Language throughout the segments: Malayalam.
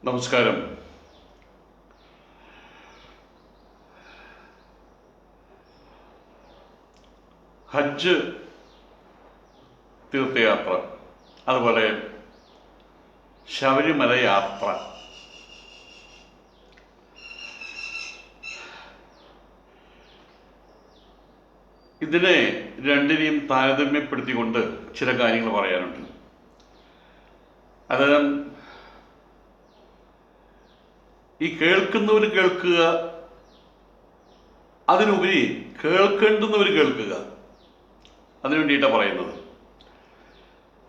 നമസ്കാരം. ഹജ്ജ് തീർത്ഥയാത്ര, അതുപോലെ ശബരിമല യാത്ര, ഇതിനെ രണ്ടിനെയും താരതമ്യപ്പെടുത്തിക്കൊണ്ട് ചില കാര്യങ്ങൾ പറയാനുണ്ട്. അത് ഈ കേൾക്കുന്നവർ കേൾക്കുക, അതിനുപരി കേൾക്കേണ്ടുന്നവർ കേൾക്കുക, അതിനു വേണ്ടിയിട്ടാണ് പറയുന്നത്.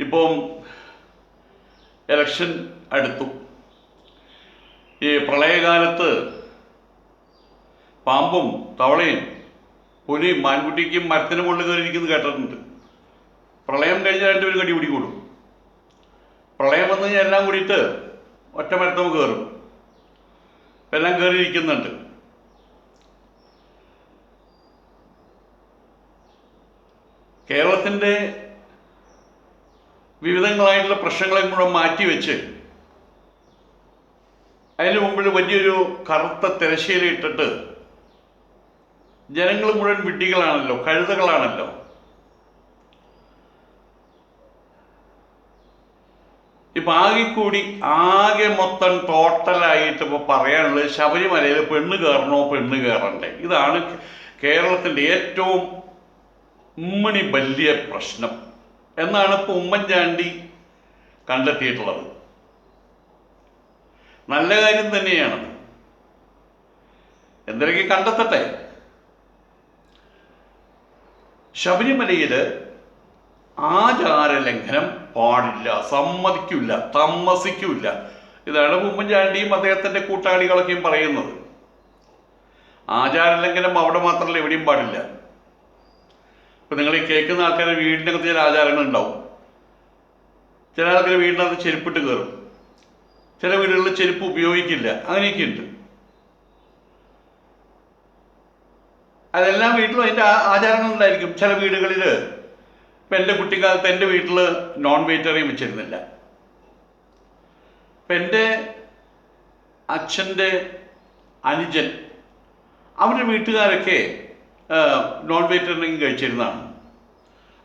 ഇപ്പം ഇലക്ഷൻ അടുത്തു. ഈ പ്രളയകാലത്ത് പാമ്പും തവളയും പുലിയും മാൻകുട്ടിക്കും മരത്തിന് മുകളിൽ കയറിയിരിക്കുന്നത് കേട്ടിട്ടുണ്ട്. പ്രളയം കഴിഞ്ഞാൽ രണ്ടുപേരും കടി പിടികൂടും. പ്രളയം വന്നു കഴിഞ്ഞാൽ എല്ലാം കൂടിയിട്ട് ഒറ്റ മരത്തം കയറും. എല്ലാം കയറിയിരിക്കുന്നുണ്ട്. കേരളത്തിൻ്റെ വിവിധങ്ങളായിട്ടുള്ള പ്രശ്നങ്ങളെ കൂടെ മാറ്റിവെച്ച് അതിന് മുമ്പിൽ വലിയൊരു കറുത്ത തിരശ്ശീല ഇട്ടിട്ട് ജനങ്ങൾ മുഴുവൻ വിഡ്ഢികളാണല്ലോ, കഴുതകളാണല്ലോ. ഇപ്പം ആകെ മൊത്തം ടോട്ടലായിട്ട് ഇപ്പോൾ പറയാനുള്ളത് ശബരിമലയിൽ പെണ്ണ് കയറണോ പെണ്ണ് കയറണ്ടേ, ഇതാണ് കേരളത്തിൻ്റെ ഏറ്റവും വലിയ പ്രശ്നം എന്നാണ് ഇപ്പോൾ ഉമ്മൻചാണ്ടി കണ്ടെത്തിയിട്ടുള്ളത്. നല്ല കാര്യം തന്നെയാണ്, എന്തൊക്കെ കണ്ടെത്തട്ടെ. ശബരിമലയിൽ ആചാരലംഘനം പാടില്ല, സമ്മതിക്കില്ല, താമസിക്കില്ല. ഇതാണ് ഉമ്മൻചാണ്ടിയും അദ്ദേഹത്തിൻ്റെ കൂട്ടാളികളൊക്കെയും പറയുന്നത്. ആചാരലംഘനം അവിടെ മാത്രമല്ല, എവിടെയും പാടില്ല. ഇപ്പം നിങ്ങൾ ഈ കേൾക്കുന്ന ആൾക്കാരുടെ വീടിനകത്ത് ചില ആചാരങ്ങൾ ഉണ്ടാവും. ചില ആൾക്കാർ വീടിനകത്ത് ചെരുപ്പിട്ട് കയറും, ചില വീടുകളിൽ ചെരുപ്പ് ഉപയോഗിക്കില്ല, അങ്ങനെയൊക്കെ ഉണ്ട്. അതെല്ലാം വീട്ടിലും അതിൻ്റെ ആചാരങ്ങളുണ്ടായിരിക്കും. ചില വീടുകളിൽ ഇപ്പം എൻ്റെ കുട്ടിക്കാലത്ത് എൻ്റെ വീട്ടിൽ നോൺ വെജിറ്റേറിയൻ വെച്ചിരുന്നില്ല. ഇപ്പം എൻ്റെ അച്ഛൻ്റെ അനുജൻ, അവരുടെ വീട്ടുകാരൊക്കെ നോൺ വെജിറ്റേറിയൻ കഴിച്ചിരുന്നതാണ്.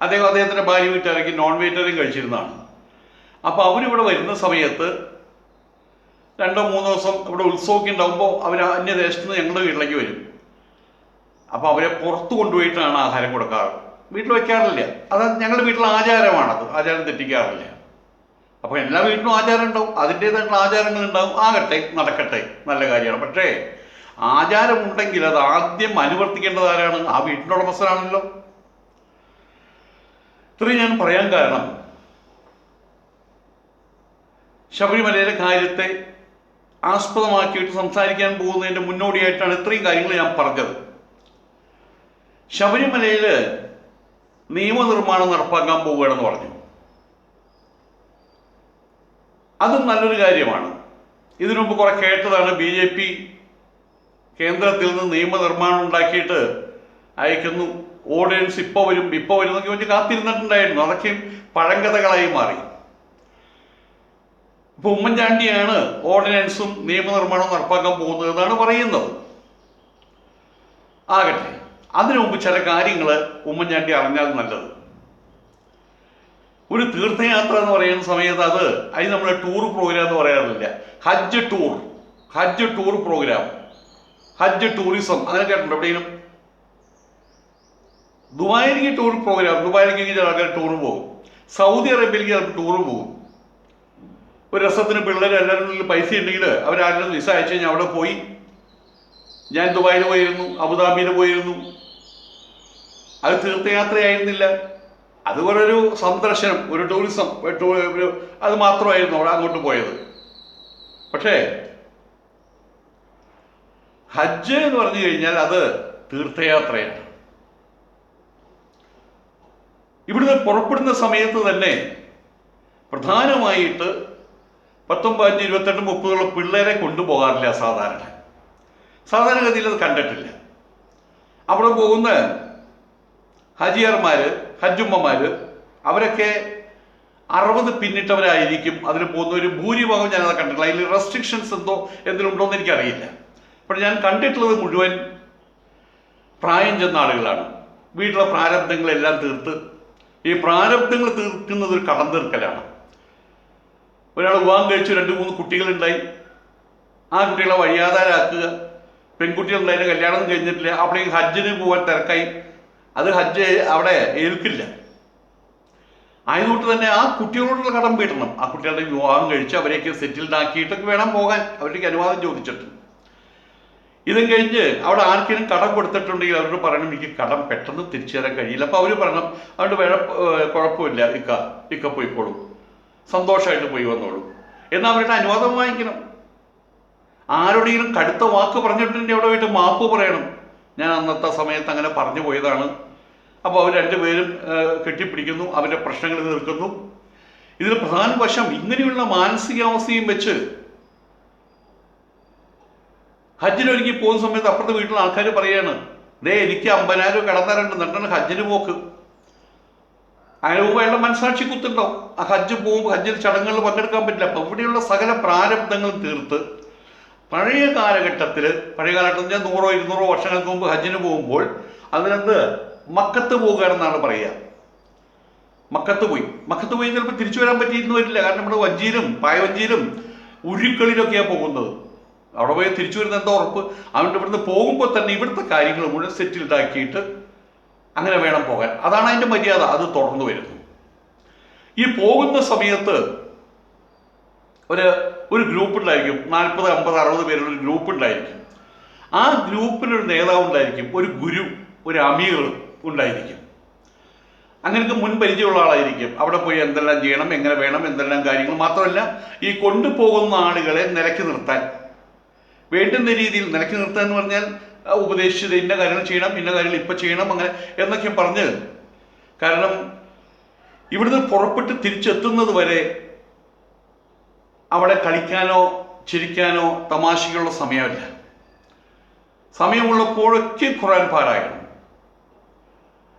അദ്ദേഹത്തിൻ്റെ ഭാര്യ വീട്ടുകാരൊക്കെ നോൺ വെജിറ്റേറിയൻ കഴിച്ചിരുന്നതാണ്. അപ്പോൾ അവരിവിടെ വരുന്ന സമയത്ത് 2-3 ദിവസം ഇവിടെ ഉത്സവമൊക്കെ ഉണ്ടാകുമ്പോൾ അവർ അന്യദേശത്ത് നിന്ന് ഞങ്ങളുടെ വീട്ടിലേക്ക് വരും. അപ്പോൾ അവരെ പുറത്ത് കൊണ്ടുപോയിട്ടാണ് ആഹാരം കൊടുക്കാറ്, വീട്ടിൽ വയ്ക്കാറില്ല. അത് ഞങ്ങളുടെ വീട്ടിലെ ആചാരമാണത്, ആചാരം തെറ്റിക്കാറില്ല. അപ്പോൾ എല്ലാ വീട്ടിലും ആചാരം ഉണ്ടാവും, അതിൻ്റേതായിട്ടുള്ള ആചാരങ്ങൾ ഉണ്ടാവും. ആകട്ടെ, നടക്കട്ടെ, നല്ല കാര്യമാണ്. പക്ഷേ ആചാരമുണ്ടെങ്കിൽ അത് ആദ്യം അനുവർത്തിക്കേണ്ടത് ആരാണ്? ആ വീട്ടിൻ്റെ ഉടമസ്ഥനാണല്ലോ. ഇത്രയും ഞാൻ പറയാൻ കാരണം, ശബരിമലയിലെ കാര്യത്തെ ആസ്പദമാക്കിയിട്ട് സംസാരിക്കാൻ പോകുന്നതിൻ്റെ മുന്നോടിയായിട്ടാണ് ഇത്രയും കാര്യങ്ങൾ ഞാൻ പറഞ്ഞത്. ശബരിമലയിൽ നിയമനിർമ്മാണം നടപ്പാക്കാൻ പോവുകയാണെന്ന് പറഞ്ഞു. അതും നല്ലൊരു കാര്യമാണ്. ഇതിനു മുമ്പ് കുറെ കേട്ടതാണ്, BJP കേന്ദ്രത്തിൽ നിന്ന് നിയമനിർമ്മാണം ഉണ്ടാക്കിയിട്ട് അയക്കുന്നു, ഓർഡിനൻസ് ഇപ്പോൾ വരും എന്നൊക്കെ വെച്ച് കാത്തിരുന്നിട്ടുണ്ടായിരുന്നു. അതൊക്കെ പഴങ്കഥകളായി മാറി. ഇപ്പോൾ ഉമ്മൻചാണ്ടിയാണ് ഓർഡിനൻസും നിയമനിർമ്മാണവും നടപ്പാക്കാൻ പോകുന്നത് എന്നാണ് പറയുന്നത്. ആകട്ടെ, അതിനു മുമ്പ് ചില കാര്യങ്ങൾ ഉമ്മൻചാണ്ടി അറിഞ്ഞാൽ നല്ലത്. ഒരു തീർത്ഥയാത്ര എന്ന് പറയുന്ന സമയത്ത് അതിന് നമ്മൾ ടൂർ പ്രോഗ്രാം എന്ന് പറയാറില്ല. ഹജ്ജ് ടൂർ പ്രോഗ്രാം, ഹജ്ജ് ടൂറിസം, അങ്ങനെ കേട്ടിട്ടുണ്ട് എവിടെയും? ദുബായിലേക്ക് ടൂർ പ്രോഗ്രാം, ദുബായിലേക്ക് ചില ആൾക്കാർ ടൂർ പോകും, സൗദി അറേബ്യയിലേക്ക് ചിലപ്പോൾ ടൂർ പോകും. ഒരു രസത്തിന് പിള്ളേർ എല്ലാവരും പൈസ ഉണ്ടെങ്കിൽ അവരാരും വിസ അയച്ചു കഴിഞ്ഞാൽ അവിടെ പോയി. ഞാൻ ദുബായിൽ പോയിരുന്നു, അബുദാബിയിൽ പോയിരുന്നു. അത് തീർത്ഥയാത്രയായിരുന്നില്ല, അതുപോലെ ഒരു സന്ദർശനം, ഒരു ടൂറിസം, അത് മാത്രമായിരുന്നു അവിടെ അങ്ങോട്ട് പോയത്. പക്ഷേ ഹജ്ജ് എന്ന് പറഞ്ഞു കഴിഞ്ഞാൽ അത് തീർത്ഥയാത്രയാണ്. ഇവിടുന്ന് പുറപ്പെടുന്ന സമയത്ത് തന്നെ പ്രധാനമായിട്ട് 19, 28, 30 പിള്ളേരെ കൊണ്ടുപോകാറില്ല സാധാരണഗതിയിൽ അത് കണ്ടിട്ടില്ല. അവിടെ പോകുന്ന ഹജിയർമാർ, ഹജ്ജുമ്മമാർ, അവരൊക്കെ 60 പിന്നിട്ടവരായിരിക്കും അതിൽ പോകുന്ന ഒരു ഭൂരിഭാഗം ഞാനത് കണ്ടിട്ടില്ല. അതിൽ റെസ്ട്രിക്ഷൻസ് എന്തെങ്കിലും ഉണ്ടോ എന്ന് എനിക്കറിയില്ല. അപ്പോൾ ഞാൻ കണ്ടിട്ടുള്ളത് മുഴുവൻ പ്രായം ചെന്ന ആളുകളാണ്. വീട്ടിലെ പ്രാരബ്ധങ്ങളെല്ലാം തീർത്ത്, ഈ പ്രാരബ്ധങ്ങൾ തീർക്കുന്നത് ഒരു കടം തീർക്കലാണ്. ഒരാൾ വിവാഹം കഴിച്ചു 2-3 കുട്ടികളുണ്ടായി, ആ കുട്ടികളെ വഴിയാധാരാക്കുക. പെൺകുട്ടികളുണ്ടായിട്ട് കല്യാണം കഴിഞ്ഞിട്ടില്ല, അപ്പോഴേക്കും ഹജ്ജിന് പോകാൻ തിരക്കായി. അത് ഹജ്ജ് അവിടെ ഏൽക്കില്ല. ആയതുകൊണ്ട് തന്നെ ആ കുട്ടികളോടുള്ള കടം വീട്ടണം. ആ കുട്ടികളുടെ വിവാഹം കഴിച്ച് അവരെയൊക്കെ സെറ്റിൽഡ് ആക്കിയിട്ടൊക്കെ വേണം പോകാൻ, അവരുടെ അനുവാദം ചോദിച്ചിട്ട്. ഇതും കഴിഞ്ഞ് അവിടെ ആർക്കെങ്കിലും കടം കൊടുത്തിട്ടുണ്ടെങ്കിൽ അവരോട് പറയണം എനിക്ക് കടം പെട്ടെന്ന് തിരിച്ചു തരാൻ കഴിയില്ല. അപ്പോൾ അവർ പറയണം അതുകൊണ്ട് കുഴപ്പമില്ല, ഇക്ക പോയിക്കോളൂ, സന്തോഷമായിട്ട് പോയി വന്നോളൂ എന്നാൽ അവരുടെ അനുവാദം വാങ്ങിക്കണം. ആരോടെങ്കിലും കടുത്ത വാക്ക് പറഞ്ഞിട്ടുണ്ടെങ്കിൽ അവിടെ പോയിട്ട് മാപ്പ് പറയണം, ഞാൻ അന്നത്തെ സമയത്ത് അങ്ങനെ പറഞ്ഞു പോയതാണ്. അപ്പോൾ അവർ രണ്ടുപേരും കെട്ടിപ്പിടിക്കുന്നു, അവരുടെ പ്രശ്നങ്ങൾ തീർക്കുന്നു. ഇതിൽ പ്രധാന വശം ഇങ്ങനെയുള്ള മാനസികാവസ്ഥയും വെച്ച് ഹജ്ജിനൊരുങ്ങി പോകുന്ന സമയത്ത് അപ്പുറത്തെ വീട്ടിലെ ആൾക്കാർ പറയാണ്, എനിക്ക് 50,000 കടം തരണ്ട്, എന്നിട്ടാണ് ഹജ്ജിന് പോക്ക്. അങ്ങനെ പോകുമ്പോൾ അയാളുടെ മനസാക്ഷി കുത്തുണ്ടാവും. ആ ഹജ്ജ് പോകുമ്പോൾ ഹജ്ജിൽ ചടങ്ങുകളിൽ പങ്കെടുക്കാൻ പറ്റില്ല. അപ്പോൾ ഇവിടെയുള്ള സകല പ്രാരബ്ധങ്ങളും തീർത്ത് പഴയ കാലഘട്ടത്തിൽ 100-200 വർഷങ്ങൾക്ക് മുമ്പ് ഹജ്ജിന് പോകുമ്പോൾ അതിനകത്ത് മക്കത്ത് പോകുകയാണെന്നാണ് പറയുക. മക്കത്ത് പോയി ചിലപ്പോൾ തിരിച്ചു വരാൻ പറ്റിയിരുന്നു വരില്ല. കാരണം നമ്മുടെ വഞ്ചിയിലും പായവഞ്ചിയിലും ഉരുക്കളിലൊക്കെയാണ് പോകുന്നത്. അവിടെ പോയി തിരിച്ചു വരുന്ന എന്താ ഉറപ്പ്? അതുകൊണ്ട് ഇവിടുന്ന് പോകുമ്പോൾ തന്നെ ഇവിടുത്തെ കാര്യങ്ങൾ മുഴുവൻ സെറ്റിൽഡ് ആക്കിയിട്ട് അങ്ങനെ വേണം പോകാൻ. അതാണ് അതിൻ്റെ മര്യാദ. അത് തുടർന്നു വരുന്നു. ഈ പോകുന്ന സമയത്ത് ഒരു ഗ്രൂപ്പ് ഉണ്ടായിരിക്കും, 40, 50, 60 പേരുള്ള ഒരു ഗ്രൂപ്പ് ഉണ്ടായിരിക്കും. ആ ഗ്രൂപ്പിലൊരു നേതാവ് ഉണ്ടായിരിക്കും, ഒരു ഗുരു, ഒരു അമീർ ഉണ്ടായിരിക്കും. അങ്ങനെയൊക്കെ മുൻ പരിചയമുള്ള ആളായിരിക്കും. അവിടെ പോയി എന്തെല്ലാം ചെയ്യണം, എങ്ങനെ വേണം, എന്തെല്ലാം കാര്യങ്ങൾ. മാത്രമല്ല ഈ കൊണ്ടുപോകുന്ന ആളുകളെ നിലയ്ക്ക് നിർത്താൻ വേണ്ടുന്ന രീതിയിൽ നിലയ്ക്ക് നിർത്താൻ എന്ന് പറഞ്ഞാൽ ഉപദേശിച്ചത് ഇന്ന കാര്യങ്ങൾ ചെയ്യണം, ഇന്ന കാര്യങ്ങൾ ഇപ്പം ചെയ്യണം, അങ്ങനെ എന്നൊക്കെ പറഞ്ഞ്. കാരണം ഇവിടുന്ന് പുറപ്പെട്ട് തിരിച്ചെത്തുന്നത് വരെ അവിടെ കളിക്കാനോ ചിരിക്കാനോ തമാശകളുള്ള സമയമല്ല. സമയമുള്ളപ്പോഴൊക്കെ ഖുർആൻ പാരായണം.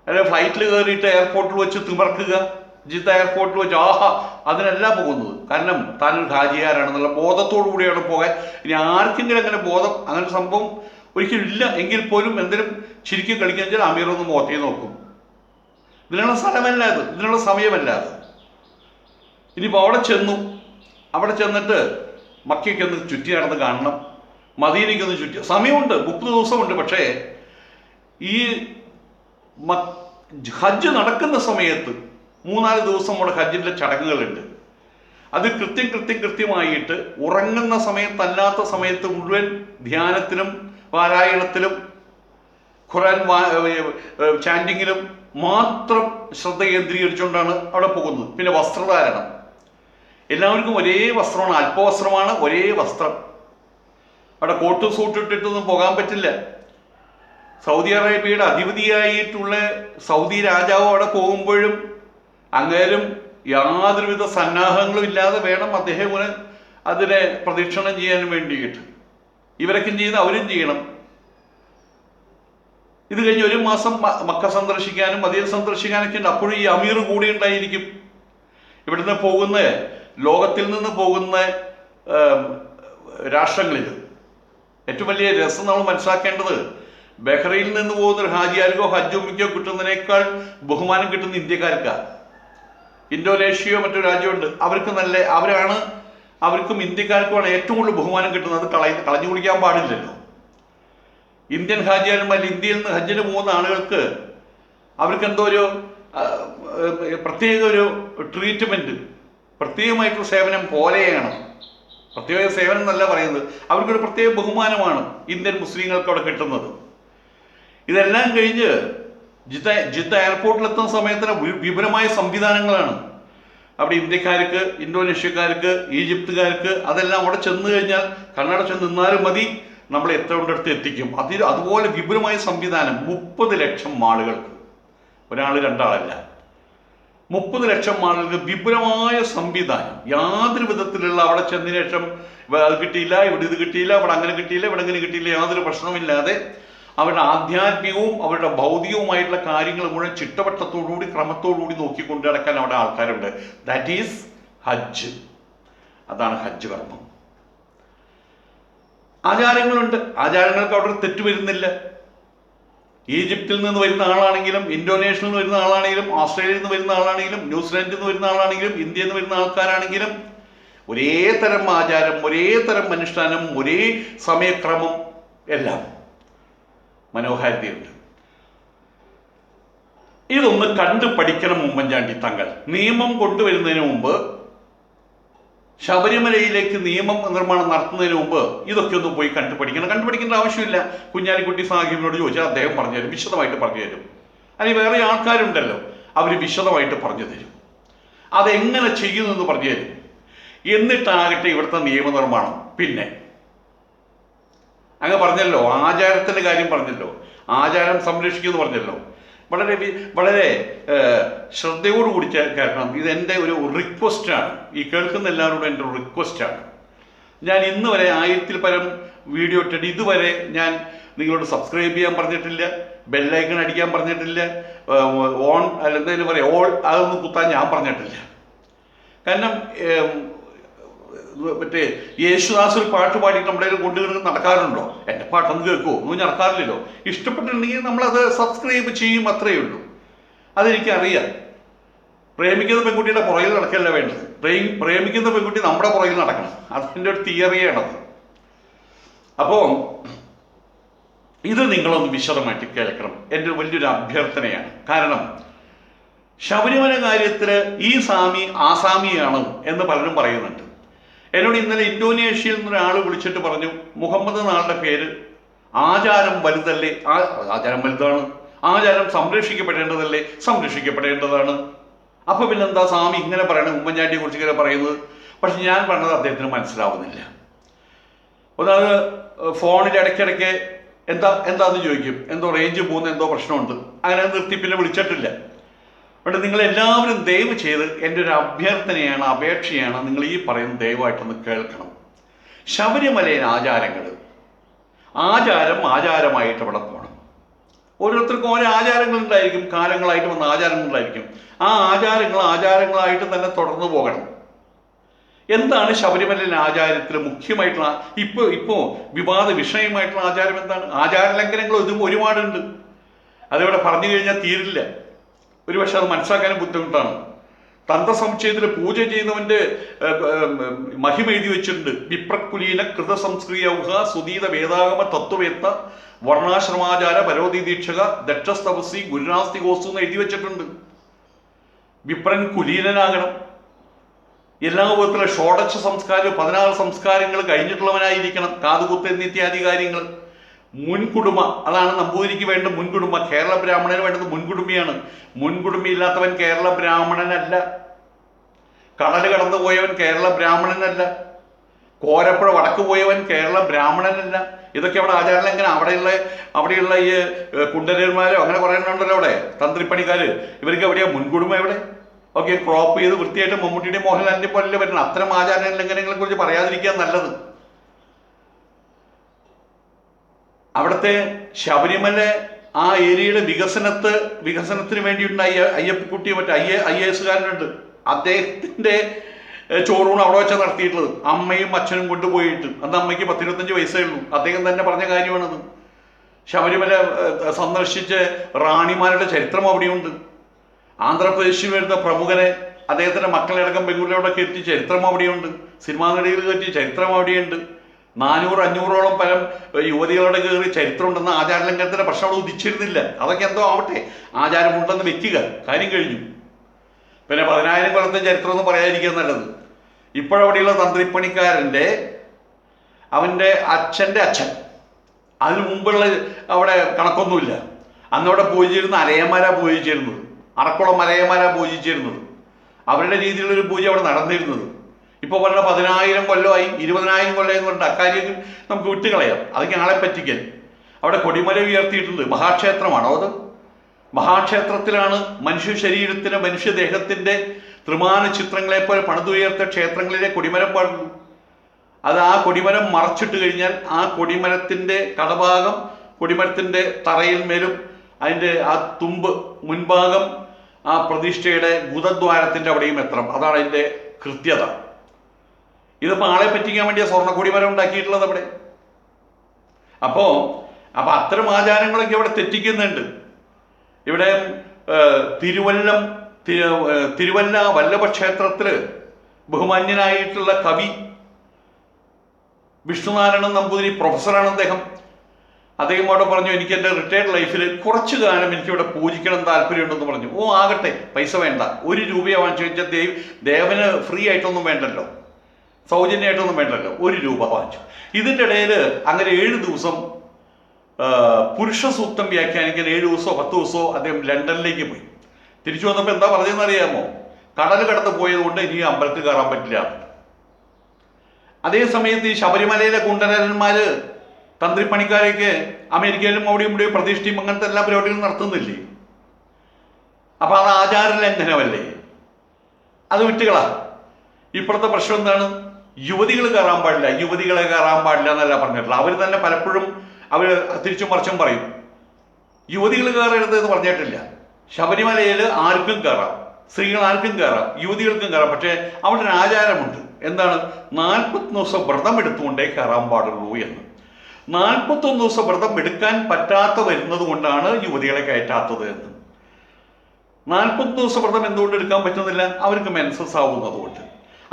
അല്ലെ ഫ്ലൈറ്റിൽ കയറിയിട്ട് എയർപോർട്ടിൽ വെച്ച് തിമർക്കുക, ജിദ്ദ എയർപോർട്ടിൽ വെച്ച് അതിനല്ല പോകുന്നത്. കാരണം താനൊരു ഹാജിയാരാണെന്നുള്ള ബോധത്തോടു കൂടിയാണ് പോകാൻ. ഇനി ആർക്കെങ്കിലും അങ്ങനെ ബോധം, അങ്ങനെ സംഭവം ഒരിക്കലും ഇല്ല എങ്കിൽ പോലും എന്തെങ്കിലും ചിരിക്കും കളിക്കാൻ വെച്ചാൽ അമീറൊന്ന് മോത്തി നോക്കും. ഇതിനുള്ള സ്ഥലമല്ല അത്, ഇതിനുള്ള സമയമല്ല അത്. ഇനിയിപ്പോൾ അവിടെ ചെന്നിട്ട് മക്കയ്ക്ക് ഒന്ന് ചുറ്റി നടന്ന് കാണണം, മദീനയ്ക്കൊന്ന് ചുറ്റി. സമയമുണ്ട്, 30 ദിവസമുണ്ട്. പക്ഷേ ഈ ഹജ്ജ് നടക്കുന്ന സമയത്ത് 3-4 ദിവസം കൂടെ ഹജ്ജിൻ്റെ ചടങ്ങുകളുണ്ട്. അത് കൃത്യമായിട്ട് ഉറങ്ങുന്ന സമയത്തല്ലാത്ത സമയത്ത് മുഴുവൻ ധ്യാനത്തിലും പാരായണത്തിലും ഖുർആൻ ചാൻഡിങ്ങിലും മാത്രം ശ്രദ്ധ കേന്ദ്രീകരിച്ചുകൊണ്ടാണ് അവിടെ പോകുന്നത്. പിന്നെ വസ്ത്രധാരണം, എല്ലാവർക്കും ഒരേ വസ്ത്രമാണ്, അല്പവസ്ത്രമാണ്, ഒരേ വസ്ത്രം. അവിടെ കോട്ട് സൂട്ട് ഇട്ടിട്ടൊന്നും പോകാൻ പറ്റില്ല. സൗദി അറേബ്യയുടെ അധിപതിയായിട്ടുള്ള സൗദി രാജാവ് അവിടെ പോകുമ്പോഴും അങ്ങേരും യാതൊരുവിധ സന്നാഹങ്ങളും ഇല്ലാതെ വേണം അദ്ദേഹം അതിനെ പ്രദക്ഷിണം ചെയ്യാൻ വേണ്ടിയിട്ട്. ഇവരൊക്കെ ചെയ്ത് അവരും ചെയ്യണം. ഇത് കഴിഞ്ഞ് 1 മാസം മക്ക സന്ദർശിക്കാനും മദീന സന്ദർശിക്കാനൊക്കെ ഉണ്ട്. അപ്പോഴും ഈ അമീർ കൂടി ഉണ്ടായിരിക്കും. ഇവിടുന്ന് പോകുന്ന, ലോകത്തിൽ നിന്ന് പോകുന്ന രാഷ്ട്രങ്ങളിൽ ഏറ്റവും വലിയ രസം നമ്മൾ മനസ്സിലാക്കേണ്ടത്, ബഹ്റൈനിൽ നിന്ന് പോകുന്ന ഒരു ഹാജിയാർക്കോ ഹജ്ജ് ഉമ്മിക്കോ കിട്ടുന്നതിനേക്കാൾ ബഹുമാനം കിട്ടുന്ന ഇന്ത്യക്കാർക്കാണ്. ഇന്തോനേഷ്യയോ മറ്റൊരു രാജ്യമുണ്ട്, അവർക്കും ഇന്ത്യക്കാർക്കുമാണ് ഏറ്റവും കൂടുതൽ ബഹുമാനം കിട്ടുന്നത്. കളഞ്ഞു കുടിക്കാൻ പാടില്ലല്ലോ. ഇന്ത്യൻ ഹാജിയാർമാർ, ഇന്ത്യയിൽ നിന്ന് ഹജ്ജിന് പോകുന്ന ആളുകൾക്ക് അവർക്ക് എന്തോ ഒരു പ്രത്യേക ഒരു ട്രീറ്റ്മെൻറ്റ്, പ്രത്യേകമായിട്ടുള്ള സേവനം പോലെയാണ്. പ്രത്യേക സേവനം എന്നല്ല പറയുന്നത്, അവർക്കൊരു പ്രത്യേക ബഹുമാനമാണ് ഇന്ത്യൻ മുസ്ലിങ്ങൾക്ക് അവിടെ കിട്ടുന്നത്. ഇതെല്ലാം കഴിഞ്ഞ് ജിദ്ദ എയർപോർട്ടിലെത്തുന്ന സമയത്തിന് വിപുലമായ സംവിധാനങ്ങളാണ്. അവിടെ ഇന്ത്യക്കാർക്ക്, ഇന്തോനേഷ്യക്കാർക്ക്, ഈജിപ്തുകാർക്ക് അതെല്ലാം അവിടെ ചെന്ന് കഴിഞ്ഞാൽ കണ്ണട ചെന്ന് നിന്നാലും മതി, നമ്മൾ എത്തേണ്ടടുത്ത് എത്തിക്കും. അതുപോലെ വിപുലമായ സംവിധാനം. 30 ലക്ഷം ആളുകൾക്ക്, ഒരാൾ 2 ആളല്ല, 30 ലക്ഷം ആളുകൾക്ക് വിപുലമായ സംവിധാനം. യാതൊരു വിധത്തിലുള്ള അവിടെ ചെന്നതിന് ശേഷം അത് കിട്ടിയില്ല, ഇവിടെ ഇത് കിട്ടിയില്ല, ഇവിടെ അങ്ങനെ കിട്ടിയില്ല, ഇവിടെ അങ്ങനെ കിട്ടിയില്ല, യാതൊരു പ്രശ്നവുമില്ലാതെ അവരുടെ ആധ്യാത്മികവും അവരുടെ ഭൗതികവുമായിട്ടുള്ള കാര്യങ്ങൾ മുഴുവൻ ചിട്ടവട്ടത്തോടുകൂടി ക്രമത്തോടുകൂടി നോക്കിക്കൊണ്ട് നടക്കാൻ അവിടെ ആൾക്കാരുണ്ട്. ദാറ്റ് ഈസ് ഹജ്ജ്. അതാണ് ഹജ്ജ് കർമ്മം. ആചാരങ്ങളുണ്ട്, ആചാരങ്ങൾക്ക് അവിടെ തെറ്റ് വരുന്നില്ല. ഈജിപ്തിൽ നിന്ന് വരുന്ന ആളാണെങ്കിലും, ഇന്തോനേഷ്യയിൽ നിന്ന് വരുന്ന ആളാണെങ്കിലും, ഓസ്ട്രേലിയയിൽ നിന്ന് വരുന്ന ആളാണെങ്കിലും, ന്യൂസിലാൻഡിൽ നിന്ന് വരുന്ന ആളാണെങ്കിലും, ഇന്ത്യയിൽ നിന്ന് വരുന്ന ആൾക്കാരാണെങ്കിലും ഒരേ തരം ആചാരം, ഒരേ തരം അനുഷ്ഠാനം, ഒരേ സമയക്രമം, എല്ലാം മനോഹാരിതയുണ്ട്. ഇതൊന്ന് കണ്ടു പഠിക്കണം ഉമ്മൻചാണ്ടി തങ്ങൾ. നിയമം കൊണ്ടുവരുന്നതിന് മുമ്പ്, ശബരിമലയിലേക്ക് നിയമം നിർമ്മാണം നടത്തുന്നതിന് മുമ്പ് ഇതൊക്കെ ഒന്ന് പോയി കണ്ടുപഠിക്കണം. കണ്ടുപഠിക്കേണ്ട ആവശ്യമില്ല. കുഞ്ഞാലിക്കുട്ടി സാഹിബിനോട് ചോദിച്ചാൽ അദ്ദേഹം പറഞ്ഞുതരും, വിശദമായിട്ട് പറഞ്ഞു തരും. അല്ലെങ്കിൽ വേറെ ആൾക്കാരുണ്ടല്ലോ, അവർ വിശദമായിട്ട് പറഞ്ഞു തരും. അതെങ്ങനെ ചെയ്യുമെന്ന് പറഞ്ഞു തരും. എന്നിട്ടാകട്ടെ ഇവിടുത്തെ നിയമനിർമ്മാണം. പിന്നെ അങ്ങ് പറഞ്ഞല്ലോ, ആചാരത്തിൻ്റെ കാര്യം പറഞ്ഞല്ലോ, ആചാരം സംരക്ഷിക്കുമെന്ന് പറഞ്ഞല്ലോ. വളരെ വളരെ ശ്രദ്ധയോടുകൂടി കേൾക്കണം. ഇതെൻ്റെ ഒരു റിക്വസ്റ്റാണ്, ഈ കേൾക്കുന്ന എല്ലാവരോടും എൻ്റെ ഒരു റിക്വസ്റ്റാണ്. ഞാൻ ഇന്ന് വരെ 1000-ൽ പരം വീഡിയോ ഇട്ടിട്ട് ഇതുവരെ ഞാൻ നിങ്ങളോട് സബ്സ്ക്രൈബ് ചെയ്യാൻ പറഞ്ഞിട്ടില്ല, ബെല്ലൈക്കൺ അടിക്കാൻ പറഞ്ഞിട്ടില്ല, ഓൺ അല്ല എന്തെങ്കിലും പറയാം ഓൾ അതൊന്നും കുത്താൻ ഞാൻ പറഞ്ഞിട്ടില്ല. കാരണം മറ്റേ യേശുദാസ് ഒരു പാട്ട് പാടിയിട്ട് നമ്മുടെ കൊണ്ടുവരുന്നത് നടക്കാറുണ്ടോ? എൻ്റെ പാട്ടൊന്നും കേൾക്കുമോ? ഒന്നും നടക്കാറില്ലല്ലോ. ഇഷ്ടപ്പെട്ടിട്ടുണ്ടെങ്കിൽ നമ്മളത് സബ്സ്ക്രൈബ് ചെയ്യും, അത്രയേ ഉള്ളൂ. അതെനിക്കറിയാം. പ്രേമിക്കുന്ന പെൺകുട്ടിയുടെ പുറകിൽ നടക്കല്ല വേണ്ടത്, പ്രേമിക്കുന്ന പെൺകുട്ടി നമ്മുടെ പുറകിൽ നടക്കണം. അതിൻ്റെ ഒരു തിയറിയാണത്. അപ്പോൾ ഇത് നിങ്ങളൊന്ന് വിശദമായിട്ട് കേൾക്കണം, എൻ്റെ വലിയൊരു അഭ്യർത്ഥനയാണ്. കാരണം ശബരിമല കാര്യത്തിൽ ഈ സ്വാമി ആസാമിയാണ് എന്ന് പലരും പറയുന്നുണ്ട്. എന്നോട് ഇന്നലെ ഇന്തോനേഷ്യയിൽ നിന്നൊരാൾ വിളിച്ചിട്ട് പറഞ്ഞു, മുഹമ്മദ് നാളുടെ പേര് ആചാരം വലുതല്ലേ? ആചാരം വലുതാണ്, ആചാരം സംരക്ഷിക്കപ്പെടേണ്ടതല്ലേ? സംരക്ഷിക്കപ്പെടേണ്ടതാണ്. അപ്പൊ പിന്നെന്താ സ്വാമി ഇങ്ങനെ പറയണത്, ഉമ്മൻചാണ്ടിയെ കുറിച്ച് ഇങ്ങനെ പറയുന്നത്? പക്ഷെ ഞാൻ പറഞ്ഞത് അദ്ദേഹത്തിന് മനസ്സിലാവുന്നില്ല. ഒന്നാമത് ഫോണിൽ ഇടയ്ക്കിടയ്ക്ക് എന്താന്ന് ചോദിക്കും, എന്തോ റേഞ്ച് പോകുന്ന എന്തോ പ്രശ്നമുണ്ട്, അങ്ങനെ നിർത്തി പിന്നെ വിളിച്ചിട്ടില്ല. അതുകൊണ്ട് നിങ്ങളെല്ലാവരും ദയവ് ചെയ്ത് എൻ്റെ ഒരു അഭ്യർത്ഥനയാണ്, അപേക്ഷയാണ്, നിങ്ങൾ ഈ പറയുന്ന ദയവായിട്ടൊന്ന് കേൾക്കണം. ശബരിമലയിലെ ആചാരമായിട്ട് ഇവിടെ പോകണം. ഓരോരുത്തർക്കും ഓരോ ആചാരങ്ങളുണ്ടായിരിക്കും, കാലങ്ങളായിട്ട് വന്ന ആചാരങ്ങളുണ്ടായിരിക്കും. ആ ആചാരങ്ങളായിട്ട് തന്നെ തുടർന്നു പോകണം. എന്താണ് ശബരിമലയിലെ ആചാരത്തിൽ മുഖ്യമായിട്ടുള്ള ഇപ്പോൾ വിവാദ വിഷയമായിട്ടുള്ള ആചാരം എന്താണ്? ആചാര ലംഘനങ്ങൾ ഒരുപാടുണ്ട്. അതിവിടെ പറഞ്ഞു കഴിഞ്ഞാൽ തീരില്ല. ഒരുപക്ഷെ അത് മനസ്സിലാക്കാനും ബുദ്ധിമുട്ടാണ്. തന്ത്രസമുച്ചയത്തിൽ പൂജ ചെയ്യുന്നവന്റെ മഹിമ എഴുതി വെച്ചിട്ടുണ്ട്. വിപ്രകുലീന കൃതസംസ്ക്രിയൗഹ സുധീത വേദാഗമ തത്വവേത്ത വർണ്ണാശ്രമാചാര പരോധി ദീക്ഷക ദക്ഷസ്തപസി ഗുരുനാസ്തികോസ്തു എന്ന് എഴുതി വെച്ചിട്ടുണ്ട്. വിപ്രൻ കുലീനനാകണം, എല്ലാ വിധത്തിലുള്ള ഷോഡശ സംസ്കാരം 16 സംസ്കാരങ്ങൾ കഴിഞ്ഞിട്ടുള്ളവനായിരിക്കണം, കാതുകുത്ത് എന്നിത്യാദി കാര്യങ്ങൾ. മുൻകുടുമ, അതാണ് നമ്പൂതിരിക്ക് വേണ്ട മുൻകുടുമ. കേരള ബ്രാഹ്മണന് വേണ്ടത് മുൻകുടുമിയാണ്. മുൻകുടുമി ഇല്ലാത്തവൻ കേരള ബ്രാഹ്മണനല്ല. കടൽ കടന്നു പോയവൻ കേരള ബ്രാഹ്മണനല്ല. കോരപ്പുഴ വടക്ക് പോയവൻ കേരള ബ്രാഹ്മണനല്ല. ഇതൊക്കെ അവിടെ ആചാരലംഘനം. അവിടെയുള്ള ഈ കുണ്ടരന്മാരോ അങ്ങനെ കുറേ ഉണ്ടല്ലോ അവിടെ തന്ത്രിപ്പണിക്കാർ, ഇവർക്ക് എവിടെയാ മുൻകുടുമ? എവിടെ? ഓക്കെ, ക്രോപ്പ് ചെയ്ത് വൃത്തിയായിട്ട് മമ്മൂട്ടിയുടെയും മോഹൻലാലിൻ്റെയും പോലെ വരുന്നത്. അത്തരം ആചാര ലംഘനങ്ങളെ കുറിച്ച് പറയാതിരിക്കാൻ നല്ലത്. അവിടുത്തെ ശബരിമല ആ ഏരിയയുടെ വികസനത്തിന് വേണ്ടിയിട്ടുണ്ടായ അയ്യപ്പക്കുട്ടി മറ്റേ IAS അദ്ദേഹത്തിൻ്റെ ചോറൂണ് അവിടെ വെച്ചാൽ നടത്തിയിട്ടുള്ളത്. അമ്മയും അച്ഛനും കൊണ്ടുപോയിട്ട്. അന്ന് അമ്മയ്ക്ക് 10-25 വയസ്സേ ഉള്ളൂ. അദ്ദേഹം തന്നെ പറഞ്ഞ കാര്യമാണത്. ശബരിമല സന്ദർശിച്ച് റാണിമാരുടെ ചരിത്രം അവിടെയുണ്ട്. ആന്ധ്രാപ്രദേശിൽ വരുന്ന പ്രമുഖരെ അദ്ദേഹത്തിൻ്റെ മക്കളടക്കം ബംഗളൂരുവിലൊക്കെ എത്തിയ ചരിത്രം അവിടെയുണ്ട്. സിനിമാ നടികൾ എത്തിയ ചരിത്രം അവിടെയുണ്ട്. 400-500ഓളം പരം യുവതികളുടെ കയറി ചരിത്രം ഉണ്ടെന്ന ആചാരലംഘനത്തിൻ്റെ പ്രശ്നം അവിടെ ഉദിച്ചിരുന്നില്ല. അതൊക്കെ എന്തോ ആവട്ടെ, ആചാരമുണ്ടെന്ന് വെക്കുക, കാര്യം കഴിഞ്ഞു. പിന്നെ 10,000 കൊല്ലത്തെ ചരിത്രം എന്ന് പറയാതിരിക്കുക നല്ലത്. ഇപ്പോഴവിടെയുള്ള തന്ത്രിപ്പണിക്കാരൻ്റെ അവൻ്റെ അച്ഛൻ്റെ അച്ഛൻ, അതിനു മുമ്പുള്ള അവിടെ കണക്കൊന്നുമില്ല. അന്നവിടെ പൂജിച്ചിരുന്ന അലയന്മാരാ പൂജിച്ചിരുന്നത്, അറക്കുളം അലയന്മാരാ പൂജിച്ചിരുന്നത്. അവരുടെ രീതിയിലുള്ളൊരു പൂജ അവിടെ നടന്നിരുന്നത്. ഇപ്പോൾ പറഞ്ഞ 10,000 കൊല്ലമായി, 20,000 കൊല്ലം എന്ന് പറഞ്ഞിട്ട് അക്കാര്യം നമുക്ക് വിട്ടുകളയാം. അതൊക്കെ ആളെ പറ്റിക്കൽ. അവിടെ കൊടിമല ഉയർത്തിയിട്ടുണ്ട്. മഹാക്ഷേത്രമാണോ അത്? മഹാക്ഷേത്രത്തിലാണ് മനുഷ്യ ശരീരത്തിന്, മനുഷ്യദേഹത്തിൻ്റെ ത്രിമാന ചിത്രങ്ങളെപ്പോലെ പണിതുയർത്ത ക്ഷേത്രങ്ങളിലെ കൊടിമരം പാടുള്ളൂ. അത് ആ കൊടിമരം മറച്ചിട്ട് കഴിഞ്ഞാൽ ആ കൊടിമരത്തിൻ്റെ കടഭാഗം കൊടിമരത്തിൻ്റെ തറയിൽ മേലും അതിൻ്റെ ആ തുമ്പ് മുൻഭാഗം ആ പ്രതിഷ്ഠയുടെ ഗുദദ്വാരത്തിൻ്റെ അവിടെയും എത്തണം. അതാണ് അതിൻ്റെ കൃത്യത. ഇതിപ്പോൾ ആളെ പറ്റിക്കാൻ വേണ്ടിയ സ്വർണ്ണക്കൊടിമരം ഉണ്ടാക്കിയിട്ടുള്ളത് അവിടെ. അപ്പോൾ അത്തരം ആചാരങ്ങളൊക്കെ ഇവിടെ തെറ്റിക്കുന്നുണ്ട്. ഇവിടെ തിരുവല്ല വല്ലഭ ക്ഷേത്രത്തിൽ ബഹുമാന്യനായിട്ടുള്ള കവി വിഷ്ണുനാരായണൻ നമ്പൂതിരി, പ്രൊഫസറാണ് അദ്ദേഹം. അദ്ദേഹം അവിടെ പറഞ്ഞു, എനിക്ക് എൻ്റെ റിട്ടയർഡ് ലൈഫിൽ കുറച്ചു കാലം എനിക്കിവിടെ പൂജിക്കണം താല്പര്യമുണ്ടെന്ന് പറഞ്ഞു. ഓ ആകട്ടെ, പൈസ വേണ്ട, 1 രൂപയെ വാങ്ങിച്ചു വെച്ചാൽ ദേവന് ഫ്രീ ആയിട്ടൊന്നും വേണ്ടല്ലോ, സൗജന്യമായിട്ടൊന്നും വേണ്ടല്ലോ, 1 രൂപ വാങ്ങിച്ചു. ഇതിൻ്റെ ഇടയിൽ അങ്ങനെ 7 ദിവസം പുരുഷ സൂക്തം വ്യാഖ്യാനിക്കാൻ 7 ദിവസമോ 10 ദിവസമോ അദ്ദേഹം ലണ്ടനിലേക്ക് പോയി. തിരിച്ചു വന്നപ്പോൾ എന്താ പറഞ്ഞതെന്ന് അറിയാമോ? കടൽ കടന്ന് പോയത് കൊണ്ട് ഇനി അമ്പലത്തിൽ കയറാൻ പറ്റില്ല. അതേ സമയത്ത് ഈ ശബരിമലയിലെ കുണ്ടരന്മാര് തന്ത്രിപ്പണിക്കാരൊക്കെ അമേരിക്കയിലും അവിടെയും ഇവിടെയും പ്രതിഷ്ഠയും അങ്ങനത്തെ എല്ലാ പരിപാടികളും നടത്തുന്നില്ലേ? അപ്പൊ അത് ആചാര ലംഘനമല്ലേ? അത് വിട്ടുകളാ. ഇപ്പോഴത്തെ പ്രശ്നം എന്താണ്? യുവതികൾ കയറാൻ പാടില്ല, യുവതികളെ കയറാൻ പാടില്ല എന്നല്ല പറഞ്ഞിട്ടില്ല. അവർ തന്നെ പലപ്പോഴും അവർ തിരിച്ചും മറിച്ചും പറയും. യുവതികൾ കയറരുത് എന്ന് പറഞ്ഞിട്ടില്ല. ശബരിമലയിൽ ആർക്കും കയറാം, സ്ത്രീകൾ ആർക്കും കയറാം, യുവതികൾക്കും കയറാം. പക്ഷേ അവിടെ ഒരു ആചാരമുണ്ട്. എന്താണ്? 41 ദിവസം വ്രതം എടുത്തുകൊണ്ടേ കയറാൻ പാടുള്ളൂ എന്ന്. 41 ദിവസം വ്രതം എടുക്കാൻ പറ്റാത്ത വരുന്നത് കൊണ്ടാണ് യുവതികളെ കയറ്റാത്തത് എന്ന്. 41 ദിവസം വ്രതം എന്തുകൊണ്ട് എടുക്കാൻ പറ്റുന്നില്ല? അവർക്ക് മെൻസസ് ആവുന്നത് കൊണ്ട്.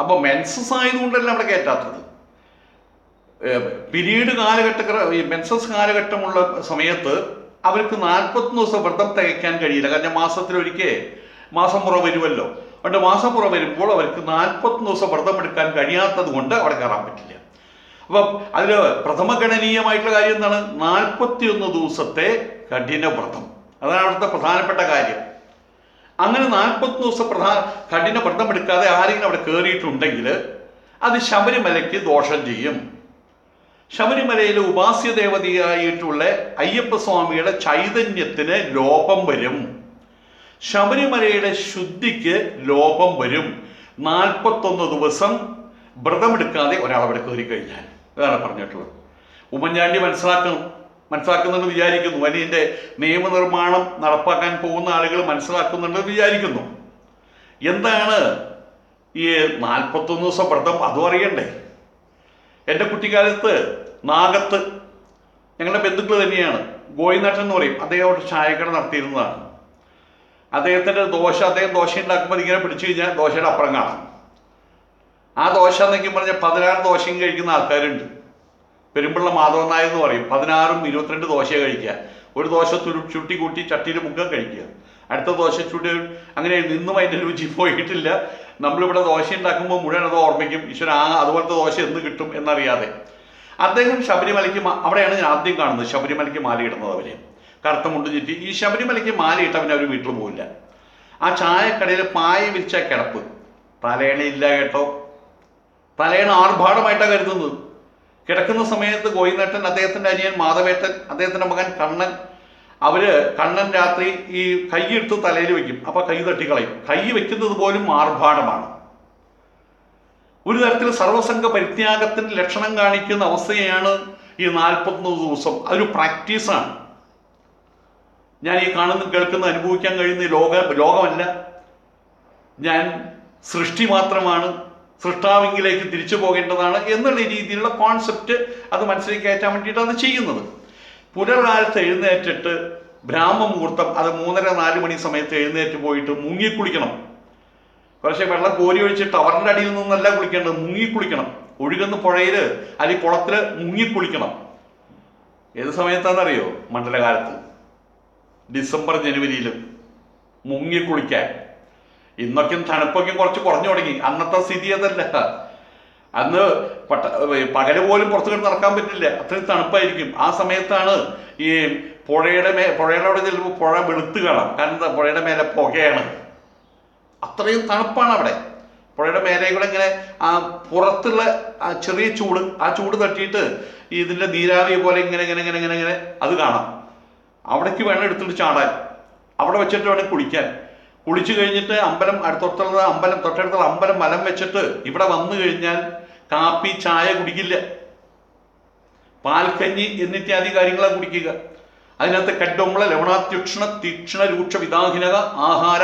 അപ്പൊ മെൻസസ് ആയതുകൊണ്ടല്ല അവിടെ കയറ്റാത്തത്. പിരീഡ് മെൻസസ് കാലഘട്ടമുള്ള സമയത്ത് അവർക്ക് 41 ദിവസം വ്രതം തികയ്ക്കാൻ കഴിയില്ല. കാരണം മാസത്തിലൊരിക്കൽ മാസമുറ വരുമല്ലോ. അതുകൊണ്ട് മാസമുറ വരുമ്പോൾ അവർക്ക് 41 ദിവസം വ്രതം എടുക്കാൻ കഴിയാത്തത് കൊണ്ട് അവിടെ കയറാൻ പറ്റില്ല. അപ്പം അതിൽ പ്രഥമഗണനീയമായിട്ടുള്ള കാര്യം എന്താണ്? 41 ദിവസത്തെ കഠിന വ്രതം. അതാണ് അവിടുത്തെ പ്രധാനപ്പെട്ട കാര്യം. അങ്ങനെ 41 ദിവസം കഠിന വ്രതം എടുക്കാതെ ആരെങ്കിലും അവിടെ കയറിയിട്ടുണ്ടെങ്കിൽ അത് ശബരിമലയ്ക്ക് ദോഷം ചെയ്യും. ശബരിമലയിലെ ഉപാസ്യദേവതയായിട്ടുള്ള അയ്യപ്പസ്വാമിയുടെ ചൈതന്യത്തിന് ലോപം വരും. ശബരിമലയുടെ ശുദ്ധിക്ക് ലോപം വരും. 41 ദിവസം വ്രതമെടുക്കാതെ ഒരാളവിടെ കയറി കഴിഞ്ഞാൽ. അതാണ് പറഞ്ഞിട്ടുള്ളത്. ഉമ്മൻചാണ്ടി മനസ്സിലാക്കുന്നുണ്ടെന്ന് വിചാരിക്കുന്നു. വലിയ നിയമനിർമ്മാണം നടപ്പാക്കാൻ പോകുന്ന ആളുകൾ മനസ്സിലാക്കുന്നുണ്ടെന്ന് വിചാരിക്കുന്നു. എന്താണ് ഈ 41 ദിവസം വ്രതം? അതും അറിയണ്ടേ? എൻ്റെ കുട്ടിക്കാലത്ത് നാഗത്ത് ഞങ്ങളുടെ ബന്ധുക്കൾ തന്നെയാണ്, ഗോയിനാട്ടൻ എന്ന് പറയും. അദ്ദേഹം അവിടെ ചായക്കട നടത്തിയിരുന്നതാണ്. അദ്ദേഹത്തിൻ്റെ അദ്ദേഹം ദോശ ഉണ്ടാക്കുമ്പോൾ ഇങ്ങനെ പിടിച്ചു കഴിഞ്ഞാൽ ദോശയുടെ അപ്പുറം കാണാം. ആ ദോശ എന്നൊക്കെ പറഞ്ഞാൽ 16 ദോശയും കഴിക്കുന്ന ആൾക്കാരുണ്ട്. പെരുമ്പുള്ള മാധവൻ നായർ എന്ന് പറയും. 16ഉം 22 ദോശ കഴിക്കുക. ഒരു ദോശ ചുട്ടി കൂട്ടി ചട്ടിയിൽ മുക്കാൻ കഴിക്കുക. അടുത്ത ദോശ ചുട്ടി അങ്ങനെ നിന്നും അതിൻ്റെ രുചി പോയിട്ടില്ല. നമ്മളിവിടെ ദോശ ഉണ്ടാക്കുമ്പോൾ മുഴുവൻ അത് ഓർമ്മിക്കും, ഈശ്വര അതുപോലത്തെ ദോശ എന്ന് കിട്ടും എന്നറിയാതെ. അദ്ദേഹം ശബരിമലയ്ക്ക് അവിടെയാണ് ഞാൻ ആദ്യം കാണുന്നത് ശബരിമലയ്ക്ക് മാലയിടുന്നത്. അവരെ കറുത്ത മുണ്ട് ചുറ്റി ഈ ശബരിമലയ്ക്ക് മാലയിട്ട് അവർ വീട്ടിൽ പോകില്ല. ആ ചായക്കടയിൽ പായ വിരിച്ച കിടപ്പ്, തലേണയില്ല കേട്ടോ. തലേണ ആർഭാടമായിട്ടാണ് കരുതുന്നത്. കിടക്കുന്ന സമയത്ത് ഗോയിനേട്ടൻ, അദ്ദേഹത്തിൻ്റെ അനിയൻ മാധവേട്ടൻ, അദ്ദേഹത്തിൻ്റെ മകൻ കണ്ണൻ, കണ്ണൻ രാത്രി ഈ കൈയെടുത്ത് തലയിൽ വെക്കും. അപ്പൊ കൈ തട്ടിക്കളയും. കൈ വെക്കുന്നത് പോലും ആർഭാടമാണ്. ഒരു തരത്തിൽ സർവസംഘ പരിത്യാഗത്തിന്റെ ലക്ഷണം കാണിക്കുന്ന അവസ്ഥയാണ് ഈ 41 ദിവസം. അതൊരു പ്രാക്ടീസാണ്. ഞാൻ ഈ കാണുന്ന കേൾക്കുന്ന അനുഭവിക്കാൻ കഴിയുന്ന ലോകമല്ല. ഞാൻ സൃഷ്ടി മാത്രമാണ്, സൃഷ്ടാവിങ്കിലേക്ക് തിരിച്ചു പോകേണ്ടതാണ് എന്നുള്ള രീതിയിലുള്ള കോൺസെപ്റ്റ് അത് മനസ്സിലേക്ക് കയറ്റാൻ വേണ്ടിയിട്ടാണ് ചെയ്യുന്നത്. പുലർകാലത്ത് എഴുന്നേറ്റിട്ട് ബ്രാഹ്മമുഹൂർത്തം, അത് 3:30-4 മണി സമയത്ത് എഴുന്നേറ്റ് പോയിട്ട് മുങ്ങിക്കുളിക്കണം. കുറച്ച് വെള്ളം കോരി ഒഴിച്ചിട്ട് ടവറിൻ്റെ അടിയിൽ നിന്നല്ല കുളിക്കേണ്ടത്, മുങ്ങിക്കുളിക്കണം. ഒഴുകുന്ന പുഴയിൽ അല്ലെങ്കിൽ കുളത്തിൽ മുങ്ങിക്കുളിക്കണം. ഏത് സമയത്താണെന്നറിയോ? മണ്ഡലകാലത്ത്, ഡിസംബർ ജനുവരിയിൽ മുങ്ങിക്കുളിക്കാൻ. ഇന്നൊക്കെ തണുപ്പൊക്കെ കുറച്ച് കുറഞ്ഞു തുടങ്ങി. അന്നത്തെ സ്ഥിതി അതല്ല. അന്ന് പകല് പോലും പുറത്തു കിടന്ന് നടക്കാൻ പറ്റില്ല, അത്രയും തണുപ്പായിരിക്കും. ആ സമയത്താണ് ഈ പുഴയുടെ അവിടെ ചെല്ലുമ്പോൾ പുഴ വെളുത്ത് കാണാം. കാരണം എന്താ? പുഴയുടെ മേലെ പുകയാണ്. അത്രയും തണുപ്പാണ് അവിടെ. പുഴയുടെ മേലെ കൂടെ ഇങ്ങനെ ആ പുറത്തുള്ള ആ ചെറിയ ചൂട്, ആ ചൂട് തട്ടിയിട്ട് ഇതിൻ്റെ നീരാവി പോലെ ഇങ്ങനെ ഇങ്ങനെ ഇങ്ങനെ ഇങ്ങനെ ഇങ്ങനെ അത് കാണാം. അവിടേക്ക് വേണം എടുത്തിട്ട് ചാടാൻ. അവിടെ വെച്ചിട്ട് വേണം കുളിക്കാൻ. കുളിച്ചു കഴിഞ്ഞിട്ട് തൊട്ടടുത്തുള്ള അമ്പലം മലം വെച്ചിട്ട് ഇവിടെ വന്നു കഴിഞ്ഞാൽ കാപ്പി ചായ കുടിക്കില്ല, പാൽക്കഞ്ഞി എന്നിത്യാദി കാര്യങ്ങളാണ് കുടിക്കുക. അതിനകത്ത് കഡ്ഡൊമ്പള ലവണാത്യുക്ഷണ തീക്ഷണ രൂക്ഷ വിദാഹിനക ആഹാര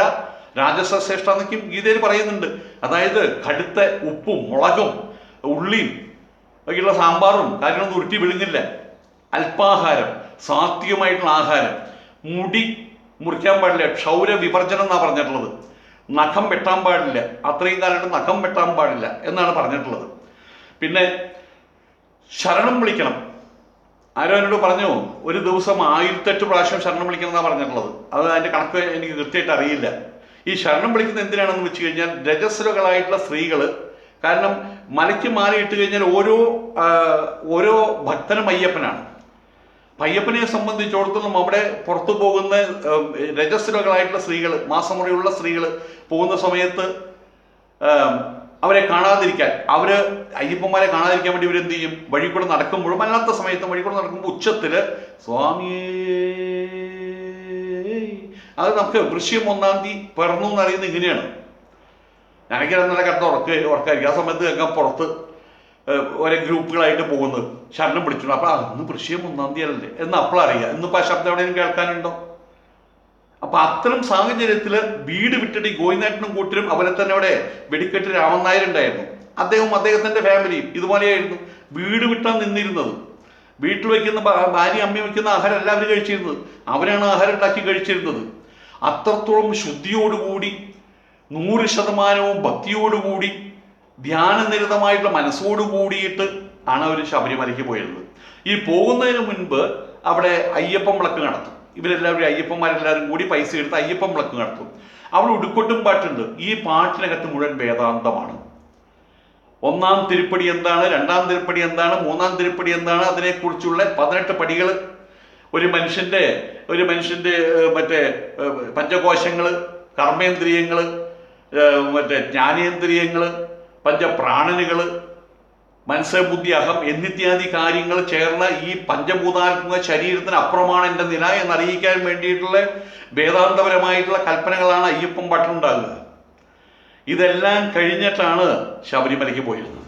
രാജസശ്രേഷ്ഠ എന്നൊക്കെയും ഗീതയിൽ പറയുന്നുണ്ട്. അതായത് കടുത്ത ഉപ്പും മുളകും ഉള്ളിയും ഒക്കെയുള്ള സാമ്പാറും കാര്യങ്ങളൊന്നും ഉരുട്ടി വിഴുങ്ങില്ല. അല്പാഹാരം, സാത്വികമായിട്ടുള്ള ആഹാരം, മുടി മുറിക്കാൻ പാടില്ല, ക്ഷൗര വിവർജനം എന്നാണ് പറഞ്ഞിട്ടുള്ളത്. നഖം വെട്ടാൻ പാടില്ല, അത്രയും കാലമായിട്ട് നഖം വെട്ടാൻ പാടില്ല എന്നാണ് പറഞ്ഞിട്ടുള്ളത്. പിന്നെ ശരണം വിളിക്കണം. ആരോ എന്നോട് പറഞ്ഞു ഒരു ദിവസം 1008 പ്രാവശ്യം ശരണം വിളിക്കണം എന്നാണ് പറഞ്ഞിട്ടുള്ളത്. അത് അതിൻ്റെ കണക്ക് എനിക്ക് കൃത്യമായിട്ട് അറിയില്ല. ഈ ശരണം വിളിക്കുന്നത് എന്തിനാണെന്ന് വെച്ച് കഴിഞ്ഞാൽ രജസ്വലകളായിട്ടുള്ള സ്ത്രീകൾ, കാരണം മലയ്ക്ക് മാല ഇട്ട് കഴിഞ്ഞാൽ ഓരോ ഭക്തനും അയ്യപ്പനാണ്. അയ്യപ്പനെ സംബന്ധിച്ചിടത്തോളം അവിടെ പുറത്തു പോകുന്ന രജസ്വലകളായിട്ടുള്ള സ്ത്രീകൾ, മാസമുറയുള്ള സ്ത്രീകൾ പോകുന്ന സമയത്ത് അവരെ കാണാതിരിക്കാൻ, അയ്യപ്പന്മാരെ കാണാതിരിക്കാൻ വേണ്ടി ഇവരെന്ത് ചെയ്യും, വഴി കൂടെ നടക്കുമ്പോഴും അല്ലാത്ത സമയത്തും വഴി കൂടെ നടക്കുമ്പോൾ ഉച്ചത്തില് സ്വാമിയേ, അത് നമുക്ക് വൃശ്യം 1-ാം തീയതി പിറന്നു എന്നറിയുന്നത് ഇങ്ങനെയാണ്. ഞാനൊക്കെ നല്ല കടത്ത് ഉറക്കായിരിക്കും. ആ സമയത്ത് ഞങ്ങൾ പുറത്ത് ഓരോ ഗ്രൂപ്പുകളായിട്ട് പോകുന്നത് ശരണം പിടിച്ചു. അപ്പൊ അന്ന് വൃശ്യം 1-ാം തീയതി അല്ലേ എന്ന് അപ്പോഴറിയാം. ഇന്നിപ്പോൾ ആ ശബ്ദം എവിടെയും കേൾക്കാനുണ്ടോ? അപ്പൊ അത്തരം സാഹചര്യത്തിൽ വീട് വിട്ടിട്ട് ഗോവിന്ദേട്ടനും കൂട്ടരും അവരെ തന്നെ അവിടെ വെടിക്കെട്ട് രാമൻ നായർ ഉണ്ടായിരുന്നു. അദ്ദേഹത്തിന്റെ ഫാമിലിയും ഇതുപോലെയായിരുന്നു. വീട് വിട്ടാൻ നിന്നിരുന്നത്. വീട്ടിൽ വയ്ക്കുന്ന ഭാര്യ അമ്മ വയ്ക്കുന്ന ആഹാരം എല്ലാവരും കഴിച്ചിരുന്നത്. അവരാണ് ആഹാരം ഉണ്ടാക്കി കഴിച്ചിരുന്നത്. അത്രത്തോളം ശുദ്ധിയോടുകൂടി 100% ഭക്തിയോടുകൂടി ധ്യാനനിരതമായിട്ടുള്ള മനസ്സോടുകൂടിയിട്ട് ആണ് അവർ ശബരിമലയ്ക്ക് പോയിരുന്നത്. ഈ പോകുന്നതിന് മുൻപ് അവിടെ അയ്യപ്പൻ വിളക്ക് നടത്തും. ഇവരെല്ലാവരും അയ്യപ്പന്മാരെല്ലാവരും കൂടി പൈസ എടുത്ത് അയ്യപ്പൻ വിളക്ക് നടത്തും. അവിടെ ഉടുക്കൊട്ടും പാട്ടുണ്ട്. ഈ പാട്ടിനകത്ത് മുഴുവൻ വേദാന്തമാണ്. 1-ാം തിരുപ്പടി എന്താണ്, 2-ാം തിരുപ്പടി എന്താണ്, 3-ാം തിരുപ്പടി എന്താണ്, അതിനെക്കുറിച്ചുള്ള 18 പടികൾ, ഒരു മനുഷ്യന്റെ മറ്റേ പഞ്ചകോശങ്ങൾ, കർമ്മേന്ദ്രിയങ്ങൾ, മറ്റേ ജ്ഞാനേന്ദ്രിയങ്ങൾ, പഞ്ചപ്രാണനുകൾ, മനസ്സ്, ബുദ്ധി, അഹം എന്നിത്യാദി കാര്യങ്ങൾ ചേർന്ന ഈ പഞ്ചഭൂതാത്മക ശരീരത്തിന് അപ്പുറമാണ് എൻ്റെ നില എന്നറിയിക്കാൻ വേണ്ടിയിട്ടുള്ള വേദാന്തപരമായിട്ടുള്ള കൽപ്പനകളാണ് അയ്യപ്പൻ പാട്ടിലുണ്ടാകുക. ഇതെല്ലാം കഴിഞ്ഞിട്ടാണ് ശബരിമലയ്ക്ക് പോയിരുന്നത്.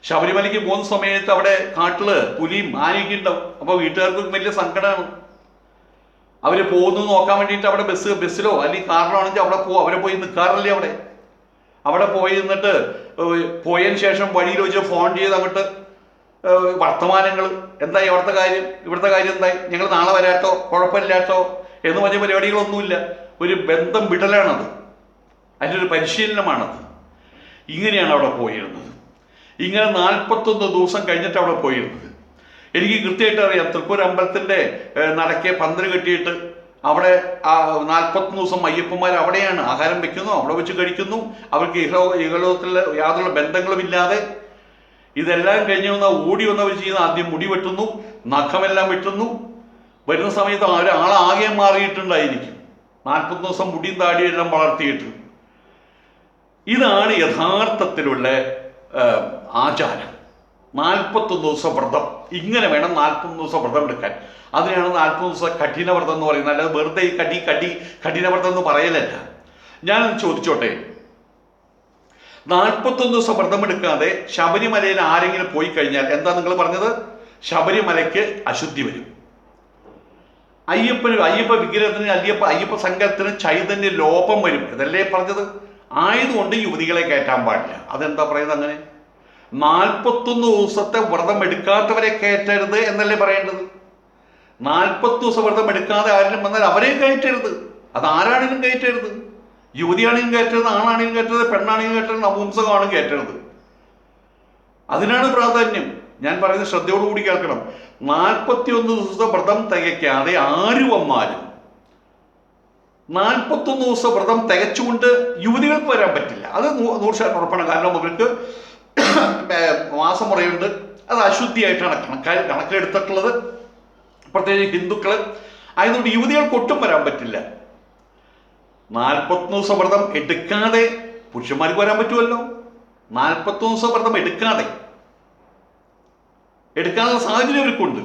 ശബരിമലയ്ക്ക് പോകുന്ന സമയത്ത് അവിടെ കാട്ടില് പുലിയും ആനയൊക്കെ ഉണ്ടാവും. അപ്പോൾ വീട്ടുകാർക്ക് വലിയ സങ്കടമാണ്. അവർ പോകുന്നു നോക്കാൻ വേണ്ടിയിട്ട് അവിടെ ബസ്സിലോ അല്ലെങ്കിൽ കാറിലോ ആണെങ്കിൽ അവിടെ അവരെ പോയി നിൽക്കാറില്ലേ. അവിടെ പോയി നിന്നിട്ട് പോയതിന് ശേഷം വഴിയിൽ വെച്ച് ഫോൺ ചെയ്ത് അങ്ങോട്ട് വർത്തമാനങ്ങൾ, എന്തായി ഇവിടുത്തെ കാര്യം എന്തായി, ഞങ്ങൾ നാളെ വരാട്ടോ, കുഴപ്പമില്ലാട്ടോ എന്ന് പറഞ്ഞ പരിപാടികളൊന്നുമില്ല. ഒരു ബന്ധം വിടലാണത്, അതിൻ്റെ ഒരു പരിശീലനമാണത്. ഇങ്ങനെയാണ് അവിടെ പോയിരുന്നത്. ഇങ്ങനെ 41 ദിവസം കഴിഞ്ഞിട്ട് അവിടെ പോയിരുന്നത്. എനിക്ക് കൃത്യമായിട്ട് അറിയാം. തൃപ്പൂർ അമ്പലത്തിൻ്റെ നടക്കെ പന്തൽ കെട്ടിയിട്ട് അവിടെ 41 ദിവസം അയ്യപ്പന്മാർ അവിടെയാണ് ആഹാരം വെക്കുന്നു, അവിടെ വെച്ച് കഴിക്കുന്നു. അവർക്ക് ഇഹലോകത്തിൽ യാതൊരു ബന്ധങ്ങളുമില്ലാതെ ഇതെല്ലാം കഴിഞ്ഞ് ഓടി വന്നവർ ചെയ്യുന്ന ആദ്യം മുടി വെട്ടുന്നു, നഖമെല്ലാം വെട്ടുന്നു. വരുന്ന സമയത്ത് ഒരാളാകെ മാറിയിട്ടുണ്ടായിരിക്കും. 40 ദിവസം മുടിയും താടിയും എല്ലാം വളർത്തിയിട്ട്. ഇതാണ് യഥാർത്ഥത്തിലുള്ള ആചാരം. 41 ദിവസം വ്രതം. ഇങ്ങനെ വേണം 41 ദിവസം വ്രതം എടുക്കാൻ. അതിനാണ് 40 ദിവസം കഠിനവ്രതം എന്ന് പറയുന്നത്. അല്ലാതെ വെറുതെ ഈ കഠിനവ്രതം എന്ന് പറയലല്ല. ഞാനൊന്ന് ചോദിച്ചോട്ടെ, 41 ദിവസം വ്രതം എടുക്കാതെ ശബരിമലയിൽ ആരെങ്കിലും പോയി കഴിഞ്ഞാൽ എന്താ നിങ്ങൾ പറഞ്ഞത്? ശബരിമലയ്ക്ക് അശുദ്ധി വരും. അയ്യപ്പ വിഗ്രഹത്തിന് അയ്യപ്പ സംഘത്തിന് ചൈതന്യ ലോപം വരും. ഇതല്ലേ പറഞ്ഞത്? ആയതുകൊണ്ട് യുവതികളെ കയറ്റാൻ പാടില്ല. അതെന്താ പറയുന്നത് അങ്ങനെ? 41 ദിവസത്തെ വ്രതം എടുക്കാത്തവരെ കയറ്റരുത് എന്നല്ലേ പറയേണ്ടത്? 40 ദിവസം വ്രതം എടുക്കാതെ ആരെങ്കിലും വന്നാൽ അവരെ കയറ്റരുത്. അത് ആരാണെങ്കിലും കയറ്റരുത്. യുവതിയാണെങ്കിലും കയറ്റരുത്, ആണാണെങ്കിലും കയറ്റരുത്, പെണ്ണാണെങ്കിലും കയറ്റരുത്, നപുംസകമാണെങ്കിലും കയറ്റരുത്. അതിനാണ് പ്രാധാന്യം. ഞാൻ പറയുന്നത് ശ്രദ്ധയോടുകൂടി കേൾക്കണം. 41 ദിവസത്തെ വ്രതം തികയ്ക്കാതെ ആര് വന്നാലും 41 ദിവസം വ്രതം തികച്ചുകൊണ്ട് യുവതികൾക്ക് വരാൻ പറ്റില്ല. അത് 100% ഉറപ്പാണ്. കാരണം അവർക്ക് മാസമുറയുണ്ട്. അത് അശുദ്ധിയായിട്ടാണ് കണക്കിലെടുത്തിട്ടുള്ളത്. പ്രത്യേകിച്ച് ഹിന്ദുക്കൾ ആയതുകൊണ്ട് യുവതികൾക്ക് ഒട്ടും വരാൻ പറ്റില്ല. 40 ദിവസം വ്രതം എടുക്കാതെ പുരുഷന്മാർക്ക് വരാൻ പറ്റുമല്ലോ. 40 ദിവസം വ്രതം എടുക്കാതെ സാഹചര്യം അവർക്കുണ്ട്.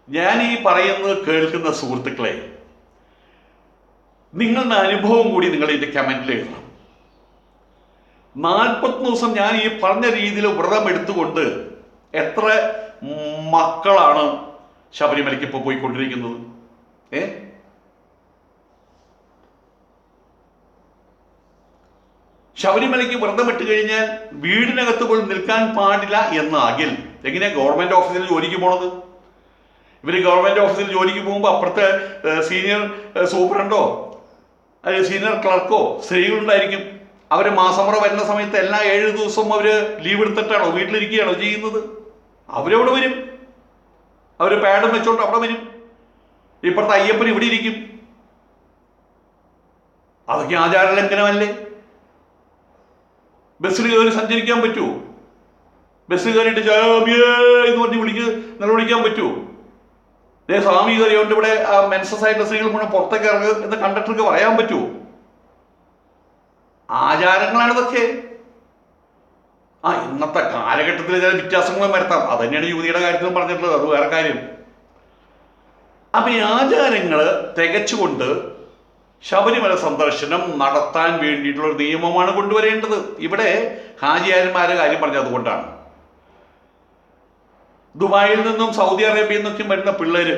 ഞാൻ ഈ പറയുന്നത് കേൾക്കുന്ന സുഹൃത്തുക്കളെ, നിങ്ങളുടെ അനുഭവം കൂടി നിങ്ങൾ ഇതിൻ്റെ കമൻറ്റിൽ എഴുതണം. 40 ദിവസം ഞാൻ ഈ പറഞ്ഞ രീതിയിൽ വ്രതം എടുത്തുകൊണ്ട് എത്ര മക്കളാണ് ശബരിമലയ്ക്ക് ഇപ്പോൾ പോയിക്കൊണ്ടിരിക്കുന്നത്. ശബരിമലയ്ക്ക് വ്രതം ഇട്ട് കഴിഞ്ഞാൽ വീടിനകത്ത് പോലും നിൽക്കാൻ പാടില്ല എന്നാകിൽ എങ്ങനെയാ ഗവൺമെന്റ് ഓഫീസിൽ ജോലിക്ക് പോണത്? ഇവര് ഗവൺമെന്റ് ഓഫീസിൽ ജോലിക്ക് പോകുമ്പോൾ അപ്പുറത്തെ സീനിയർ സൂപ്രണ്ടോ അല്ലെങ്കിൽ സീനിയർ ക്ലർക്കോ സ്ത്രീകളുണ്ടായിരിക്കും. അവര് മാസമുറ വരുന്ന സമയത്ത് എല്ലാ 7 ദിവസവും അവര് ലീവ് എടുത്തിട്ടാണോ വീട്ടിലിരിക്കുകയാണോ ചെയ്യുന്നത്? അവരവിടെ വരും, അവര് പാഡും വെച്ചോണ്ട് അവിടെ വരും. ഇപ്പുറത്തെ അയ്യപ്പൻ ഇവിടെ ഇരിക്കും. അതൊക്കെ ആചാര ലംഘനമല്ലേ? ബസ്സിൽ കയറി സഞ്ചരിക്കാൻ പറ്റുമോ? ബസ് കയറിയിട്ട് ജാമ്യേ എന്ന് പറഞ്ഞ് നിലവിളിക്കാൻ പറ്റുമോ? സ്വാമി കയറിയോണ്ട് ഇവിടെ മെൻസസ് ആയിട്ടുള്ള സ്ത്രീകൾ മുഴുവൻ പുറത്തേക്ക് ഇറങ്ങുക എന്ന് കണ്ടക്ടർക്ക് പറയാൻ പറ്റുമോ? ആചാരങ്ങളാണ് ഇതൊക്കെ. ഇന്നത്തെ കാലഘട്ടത്തിൽ ചില വ്യത്യാസങ്ങളും വരുത്താം. അത് തന്നെയാണ് യുവതിയുടെ കാര്യത്തിലും പറഞ്ഞിട്ടുള്ളത്. അത് വേറെ കാര്യം. അപ്പൊ ഈ ആചാരങ്ങൾ തികച്ചുകൊണ്ട് ശബരിമല സന്ദർശനം നടത്താൻ വേണ്ടിയിട്ടുള്ള ഒരു നിയമമാണ് കൊണ്ടുവരേണ്ടത്. ഇവിടെ ഹാജിയാരന്മാരുടെ കാര്യം പറഞ്ഞത് അതുകൊണ്ടാണ്. ദുബായിൽ നിന്നും സൗദി അറേബ്യയിൽ നിന്നൊക്കെ വരുന്ന പിള്ളേര്,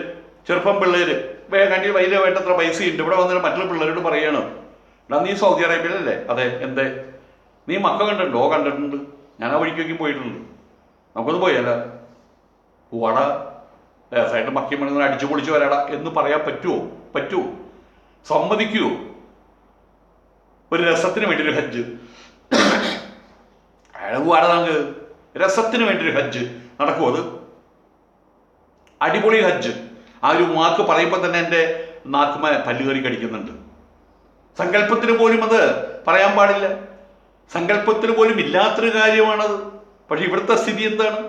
ചെറുപ്പം പിള്ളേര്, കണ്ടിൽ വലിയ വേണ്ടത്ര പൈസയുണ്ട്, ഇവിടെ വന്നിട്ട് മറ്റുള്ള പിള്ളേരോട് പറയണം, എടാ നീ സൗദി അറേബ്യയിലല്ലേ? അതെ. എന്തേ? നീ മക്ക കണ്ടിട്ടുണ്ടോ? കണ്ടിട്ടുണ്ട്, ഞാൻ ആ വഴിക്കൊക്കെ പോയിട്ടുണ്ട്, നമുക്കൊന്ന് പോയല്ല വട രസമായിട്ട് മക്കി മണിന്ന് അടിച്ചു പൊളിച്ചു വരാടാ എന്ന് പറയാൻ പറ്റുമോ? പറ്റുമോ? സമ്മതിക്കുമോ? ഒരു രസത്തിന് വേണ്ടി ഒരു ഹജ്ജ്, അയാൾ നമുക്ക് രസത്തിന് വേണ്ടി ഒരു ഹജ്ജ് നടക്കുമോ? അത് അടിപൊളി ഹജ്ജ്. ആ ഒരു വാക്ക് പറയുമ്പോൾ തന്നെ എൻ്റെ നാക്കുമ പല്ലുകറി കടിക്കുന്നുണ്ട്. സങ്കല്പത്തിന് പോലും അത് പറയാൻ പാടില്ല. സങ്കല്പത്തിന് പോലും ഇല്ലാത്തൊരു കാര്യമാണത്. പക്ഷെ ഇവിടുത്തെ സ്ഥിതി എന്താണ്?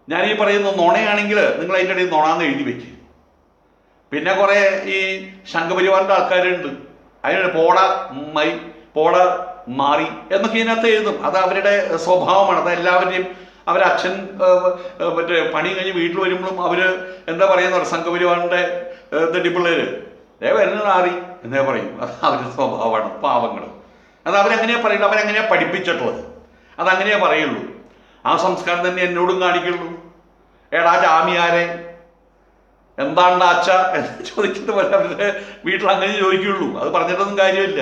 ഞാൻ ഈ പറയുന്ന നുണയാണെങ്കിൽ നിങ്ങൾ അതിൻ്റെ ഇടയിൽ നുണാന്ന് എഴുതി വെക്കുക. പിന്നെ കുറെ ഈ സംഘപരിവാറിന്റെ ആൾക്കാരുണ്ട്, അതിന് പോട മാറി എന്നൊക്കെ ഇതിനകത്ത് എഴുതും. അത് അവരുടെ സ്വഭാവമാണ്. അത് എല്ലാവരെയും അവരച്ഛൻ മറ്റേ പണി കഴിഞ്ഞ് വീട്ടിൽ വരുമ്പോഴും അവര് എന്താ പറയുന്ന സംഘപരിവാറിന്റെ തട്ടിപ്പിള്ളേര് വരുന്ന മാറി എന്നേ പറയും. അത് അവരുടെ സ്വഭാവമാണ്. പാവങ്ങൾ അത് അവരെങ്ങനെയാ പറയുള്ളൂ, അവരെങ്ങനെയാ പഠിപ്പിച്ചിട്ടുള്ളത്, അതങ്ങനെയാ പറയുള്ളൂ. ആ സംസ്കാരം തന്നെ എന്നോടും കാണിക്കുള്ളൂ. ഏടാ ജാമ്യാരെ എന്താണ്ടാ അച്ഛ എന്ന് ചോദിച്ചിട്ട് പോലെ അവരുടെ വീട്ടിൽ അങ്ങനെ ചോദിക്കുള്ളൂ. അത് പറഞ്ഞിട്ടൊന്നും കാര്യമില്ല.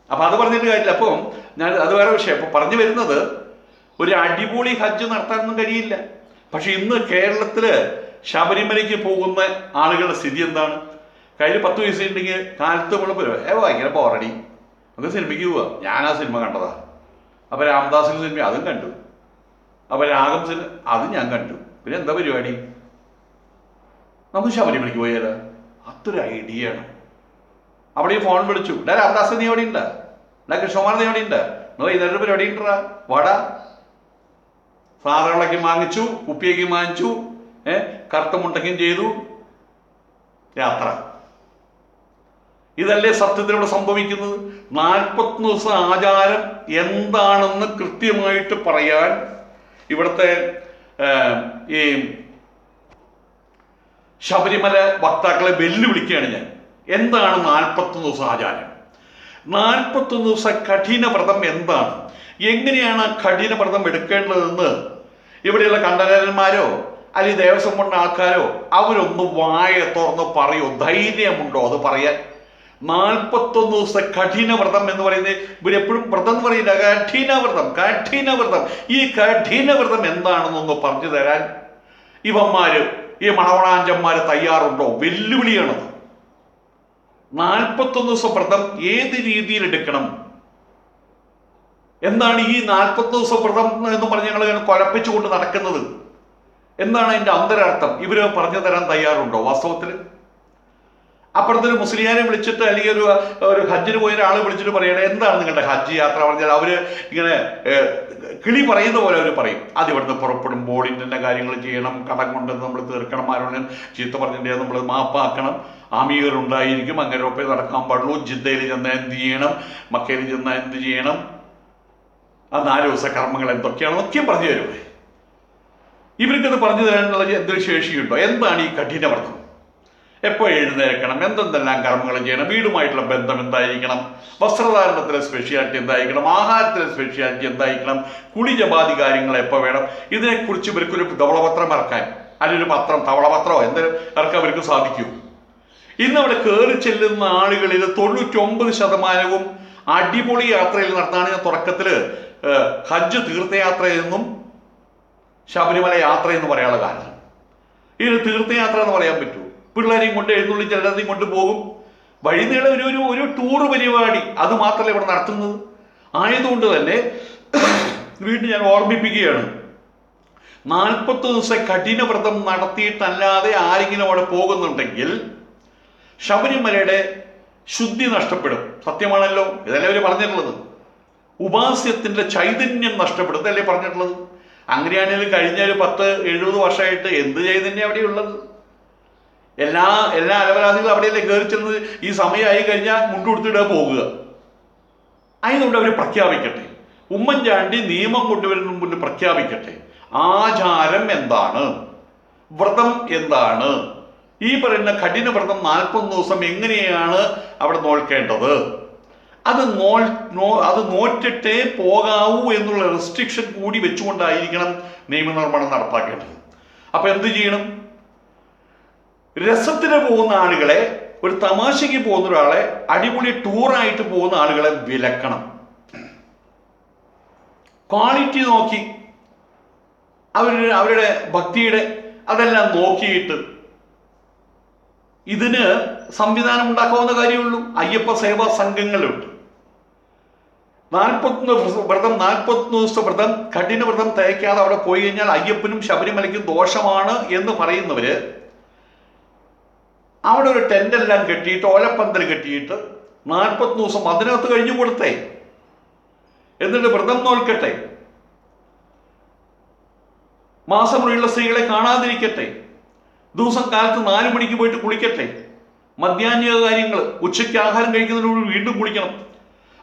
അപ്പൊ അത് പറഞ്ഞിട്ട് കാര്യമില്ല. അപ്പം ഞാൻ അത് വേറെ വിഷയം. അപ്പൊ പറഞ്ഞു വരുന്നത്, ഒരു അടിപൊളി ഹജ്ജ് നടത്താനൊന്നും കഴിയില്ല. പക്ഷെ ഇന്ന് കേരളത്തില് ശബരിമലയ്ക്ക് പോകുന്ന ആളുകളുടെ സ്ഥിതി എന്താണ്? കയ്യിൽ 10 പൈസ ഉണ്ടെങ്കിൽ കാലത്ത് മുഴുവൻ ഭയങ്കര ബോറടി, നമുക്ക് സിനിമയ്ക്ക് പോവുക. ഞാൻ ആ സിനിമ കണ്ടതാ. അപ്പൊ രാംദാസിന്റെ സിനിമ അതും കണ്ടു. അപ്പൊ രാഗം സിനിമ അതും ഞാൻ കണ്ടു. പിന്നെ എന്താ പരിപാടി? നമുക്ക് ശബരിമലയ്ക്ക് പോയാലോ? അതൊരു ഐഡിയ ആണ്. അവിടെ ഈ ഫോൺ വിളിച്ചു, ഡാ രാംദാസ് നീ എവിടെ ഉണ്ടാ? ഡാ കൃഷ്ണകുമാർ നീ എവിടെ ഉണ്ടാ? നോ ഇതൊരു പരിപാടി ഉണ്ടാ വട സാധനങ്ങളൊക്കെ വാങ്ങിച്ചു, കുപ്പിയൊക്കെ വാങ്ങിച്ചു, കറുത്ത മുണ്ടയ്ക്കും ചെയ്തു, യാത്ര. ഇതല്ലേ സത്യത്തിലൂടെ സംഭവിക്കുന്നത്? 41 ദിവസം ആചാരം എന്താണെന്ന് കൃത്യമായിട്ട് പറയാൻ ഇവിടുത്തെ ഈ ശബരിമല വക്താക്കളെ വെല്ലുവിളിക്കുകയാണ് ഞാൻ. എന്താണ് 41 ദിവസം ആചാരം? 41 ദിവസം കഠിന വ്രതം എന്താണ്? എങ്ങനെയാണ് കഠിന വ്രതം എടുക്കേണ്ടതെന്ന് ഇവിടെയുള്ള കണ്ഠരന്മാരോ അല്ലെങ്കിൽ ദേവസ്വം ബോർഡിന്റെ ആൾക്കാരോ അവരൊന്ന് വായ തുറന്ന് പറയോ? ധൈര്യമുണ്ടോ അത് പറയാൻ? 41 ദിവസം കഠിന വ്രതം എന്ന് പറയുന്നത് ഇവരെപ്പോഴും വ്രതം എന്ന് പറയില്ല, കഠിനവ്രതം. കഠിനവ്രതം, ഈ കഠിനവ്രതം എന്താണെന്നൊന്ന് പറഞ്ഞു തരാൻ ഇവന്മാര്, ഈ മണവണാഞ്ചന്മാര് തയ്യാറുണ്ടോ? വെല്ലുവിളിയാണത്. 41 ദിവസം വ്രതം ഏത് രീതിയിൽ എടുക്കണം? എന്താണ് ഈ 40 ദിവസം വ്രതം എന്ന് പറഞ്ഞ് ഞങ്ങൾ കുഴപ്പിച്ചുകൊണ്ട് നടക്കുന്നത്? എന്താണ് അതിന്റെ അന്തരാർത്ഥം? ഇവര് പറഞ്ഞു തരാൻ തയ്യാറുണ്ടോ വാസ്തവത്തിൽ? അപ്പുറത്തൊരു മുസ്ലിയാനെ വിളിച്ചിട്ട് അല്ലെങ്കിൽ ഒരു ഹജ്ജിന് പോയ ഒരാളെ വിളിച്ചിട്ട് പറയണേ എന്താണ് നിങ്ങളുടെ ഹജ്ജ് യാത്ര പറഞ്ഞാൽ അവര് ഇങ്ങനെ കിളി പറയുന്ന പോലെ അവർ പറയും. അത് ഇവിടുന്ന് പുറപ്പെടുമ്പോൾ ഇന്ന കാര്യങ്ങൾ ചെയ്യണം, കടം കൊണ്ട് നമ്മൾ തീർക്കണം, ആരോടും ചീത്ത പറഞ്ഞിട്ടുണ്ടെങ്കിൽ നമ്മൾ മാപ്പാക്കണം, ആമീകർ ഉണ്ടായിരിക്കും, അങ്ങനെ ഒപ്പം നടക്കാൻ പാടുള്ളൂ, ജിദ്ദയിൽ ചെന്നാൽ എന്ത് ചെയ്യണം, മക്കയിൽ ചെന്നാൽ എന്ത് ചെയ്യണം, ആ 4 ദിവസ കർമ്മങ്ങൾ എന്തൊക്കെയാണെന്നൊക്കെയും പറഞ്ഞു തരും. ഇവർക്കത് പറഞ്ഞു തരാനുള്ള എന്തൊരു ശേഷിയുണ്ടോ? എന്താണ് ഈ കഠിനവ്രതം? എപ്പോൾ എഴുന്നേൽക്കണം, എന്തെന്തെല്ലാം കർമ്മങ്ങൾ ചെയ്യണം, വീടുമായിട്ടുള്ള ബന്ധം എന്തായിരിക്കണം, വസ്ത്രധാരണത്തിലെ സ്പെഷ്യാലിറ്റി എന്തായിരിക്കണം, ആഹാരത്തിലെ സ്പെഷ്യാലിറ്റി എന്തായിരിക്കണം, കുളി ജപാതി കാര്യങ്ങൾ എപ്പോൾ വേണം, ഇതിനെക്കുറിച്ച് ഇവർക്കൊരു ധവളപത്രം ഇറക്കാൻ അതിലൊരു പത്രം, തവളപത്രമോ എന്തെങ്കിലും ഇറക്കാൻ അവർക്ക് സാധിക്കും. ഇന്ന് അവിടെ കയറി ചെല്ലുന്ന ആളുകളിൽ 99% അടിപൊളി യാത്രയിൽ നടത്താണ്. ഞാൻ തുടക്കത്തിൽ ഹജ്ജ് തീർത്ഥയാത്ര എന്നും ശബരിമല യാത്ര എന്ന് പറയാനുള്ള കാരണം. ഇതിന് തീർത്ഥയാത്ര എന്ന് പറയാൻ പറ്റുമോ? പിള്ളേരെയും കൊണ്ട് എഴുന്നള്ളി ചിലരെയും കൊണ്ട് പോകും. വഴിനീള ഒരു ടൂർ പരിപാടി അത് മാത്രമല്ല ഇവിടെ നടത്തുന്നത്. ആയതുകൊണ്ട് തന്നെ വീണ്ടും ഞാൻ ഓർമ്മിപ്പിക്കുകയാണ്, 40 ദിവസം കഠിനവ്രതം നടത്തിയിട്ടല്ലാതെ ആരെങ്കിലും അവിടെ പോകുന്നുണ്ടെങ്കിൽ ശബരിമലയുടെ ശുദ്ധി നഷ്ടപ്പെടും. സത്യമാണല്ലോ, ഇതല്ലേ അവർ പറഞ്ഞിട്ടുള്ളത്. ഉപാസ്യത്തിന്റെ ചൈതന്യം നഷ്ടപ്പെടും, ഇതല്ലേ പറഞ്ഞിട്ടുള്ളത്. അങ്ങനെയാണെങ്കിൽ കഴിഞ്ഞ ഒരു 10-70 വർഷമായിട്ട് എന്ത് ചൈതന്യം അവിടെയുള്ളത്? എല്ലാ അലവരാധികളും അവിടെയല്ലേ കയറി ചെന്നത്. ഈ സമയമായി കഴിഞ്ഞാൽ മുണ്ടുകൊടുത്തിടുക പോകുക. അതുകൊണ്ട് അവർ പ്രഖ്യാപിക്കട്ടെ. ഉമ്മൻചാണ്ടി നിയമം കൊണ്ടുവരുന്നതിന് മുന്നിൽ പ്രഖ്യാപിക്കട്ടെ. ആചാരം എന്താണ്, വ്രതം എന്താണ്, ഈ പറയുന്ന കഠിന വ്രതം 40 ദിവസം എങ്ങനെയാണ് അവിടെ നോൽക്കേണ്ടത്, അത് നോറ്റിട്ടേ പോകാവൂ എന്നുള്ള റെസ്ട്രിക്ഷൻ കൂടി വെച്ചുകൊണ്ടായിരിക്കണം നിയമനിർമ്മാണം നടപ്പാക്കേണ്ടത്. അപ്പൊ എന്ത് ചെയ്യണം? രസത്തിന് പോകുന്ന ആളുകളെ, ഒരു തമാശയ്ക്ക് പോകുന്ന ഒരാളെ, അടിപൊളി ടൂറായിട്ട് പോകുന്ന ആളുകളെ വിലക്കണം. ക്വാളിറ്റി നോക്കി അവരുടെ ഭക്തിയുടെ അതെല്ലാം നോക്കിയിട്ട് ഇതിന് സംവിധാനം ഉണ്ടാക്കാവുന്ന കാര്യമുള്ളൂ. അയ്യപ്പ സേവാ സംഘങ്ങളുണ്ട്. 40 വ്രതം 40 ദിവസത്തെ വ്രതം കഠിന വ്രതം തയ്ക്കാതെ അവിടെ പോയി കഴിഞ്ഞാൽ അയ്യപ്പനും ശബരിമലയ്ക്കും ദോഷമാണ് എന്ന് പറയുന്നവര് അവിടെ ഒരു ടെൻ്റെല്ലാം കെട്ടിയിട്ട്, ഓലപ്പന്തൽ കെട്ടിയിട്ട് 40 ദിവസം അതിനകത്ത് കഴിഞ്ഞു കൊടുത്തേ. എന്നിട്ട് വ്രതം നോൽക്കട്ടെ. മാസമുറിയുള്ള സ്ത്രീകളെ കാണാതിരിക്കട്ടെ. ദിവസം കാലത്ത് 4 മണിക്ക് പോയിട്ട് കുളിക്കട്ടെ. മധ്യാഹ്ന കാര്യങ്ങൾ, ഉച്ചയ്ക്ക് ആഹാരം കഴിക്കുന്നതിനോട് വീണ്ടും കുളിക്കണം.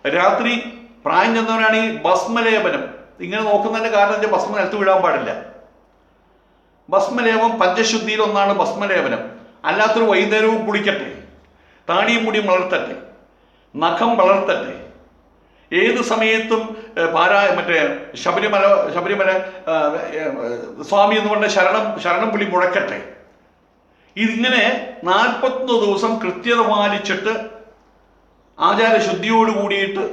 രാത്രി പ്രായം ചെന്നവരാണെങ്കിൽ ഭസ്മലേപനം. ഇങ്ങനെ നോക്കുന്നതിന്റെ കാരണം വെച്ചാൽ ഭസ്മം നിലത്ത് വിടാൻ പാടില്ല. ഭസ്മലേപം പഞ്ചശുദ്ധിയിൽ ഒന്നാണ് ഭസ്മലേപനം. അല്ലാത്തൊരു വൈകുന്നേരവും കുളിക്കട്ടെ. താടിയും മുടിയും വളർത്തട്ടെ, നഖം വളർത്തട്ടെ. ഏത് സമയത്തും ശബരിമല സ്വാമി എന്ന് പറഞ്ഞ ശരണം വിളി മുഴക്കട്ടെ. ഇതിങ്ങനെ 40 ദിവസം കൃത്യത പാലിച്ചിട്ട് ആചാരശുദ്ധിയോട് കൂടിയിട്ട്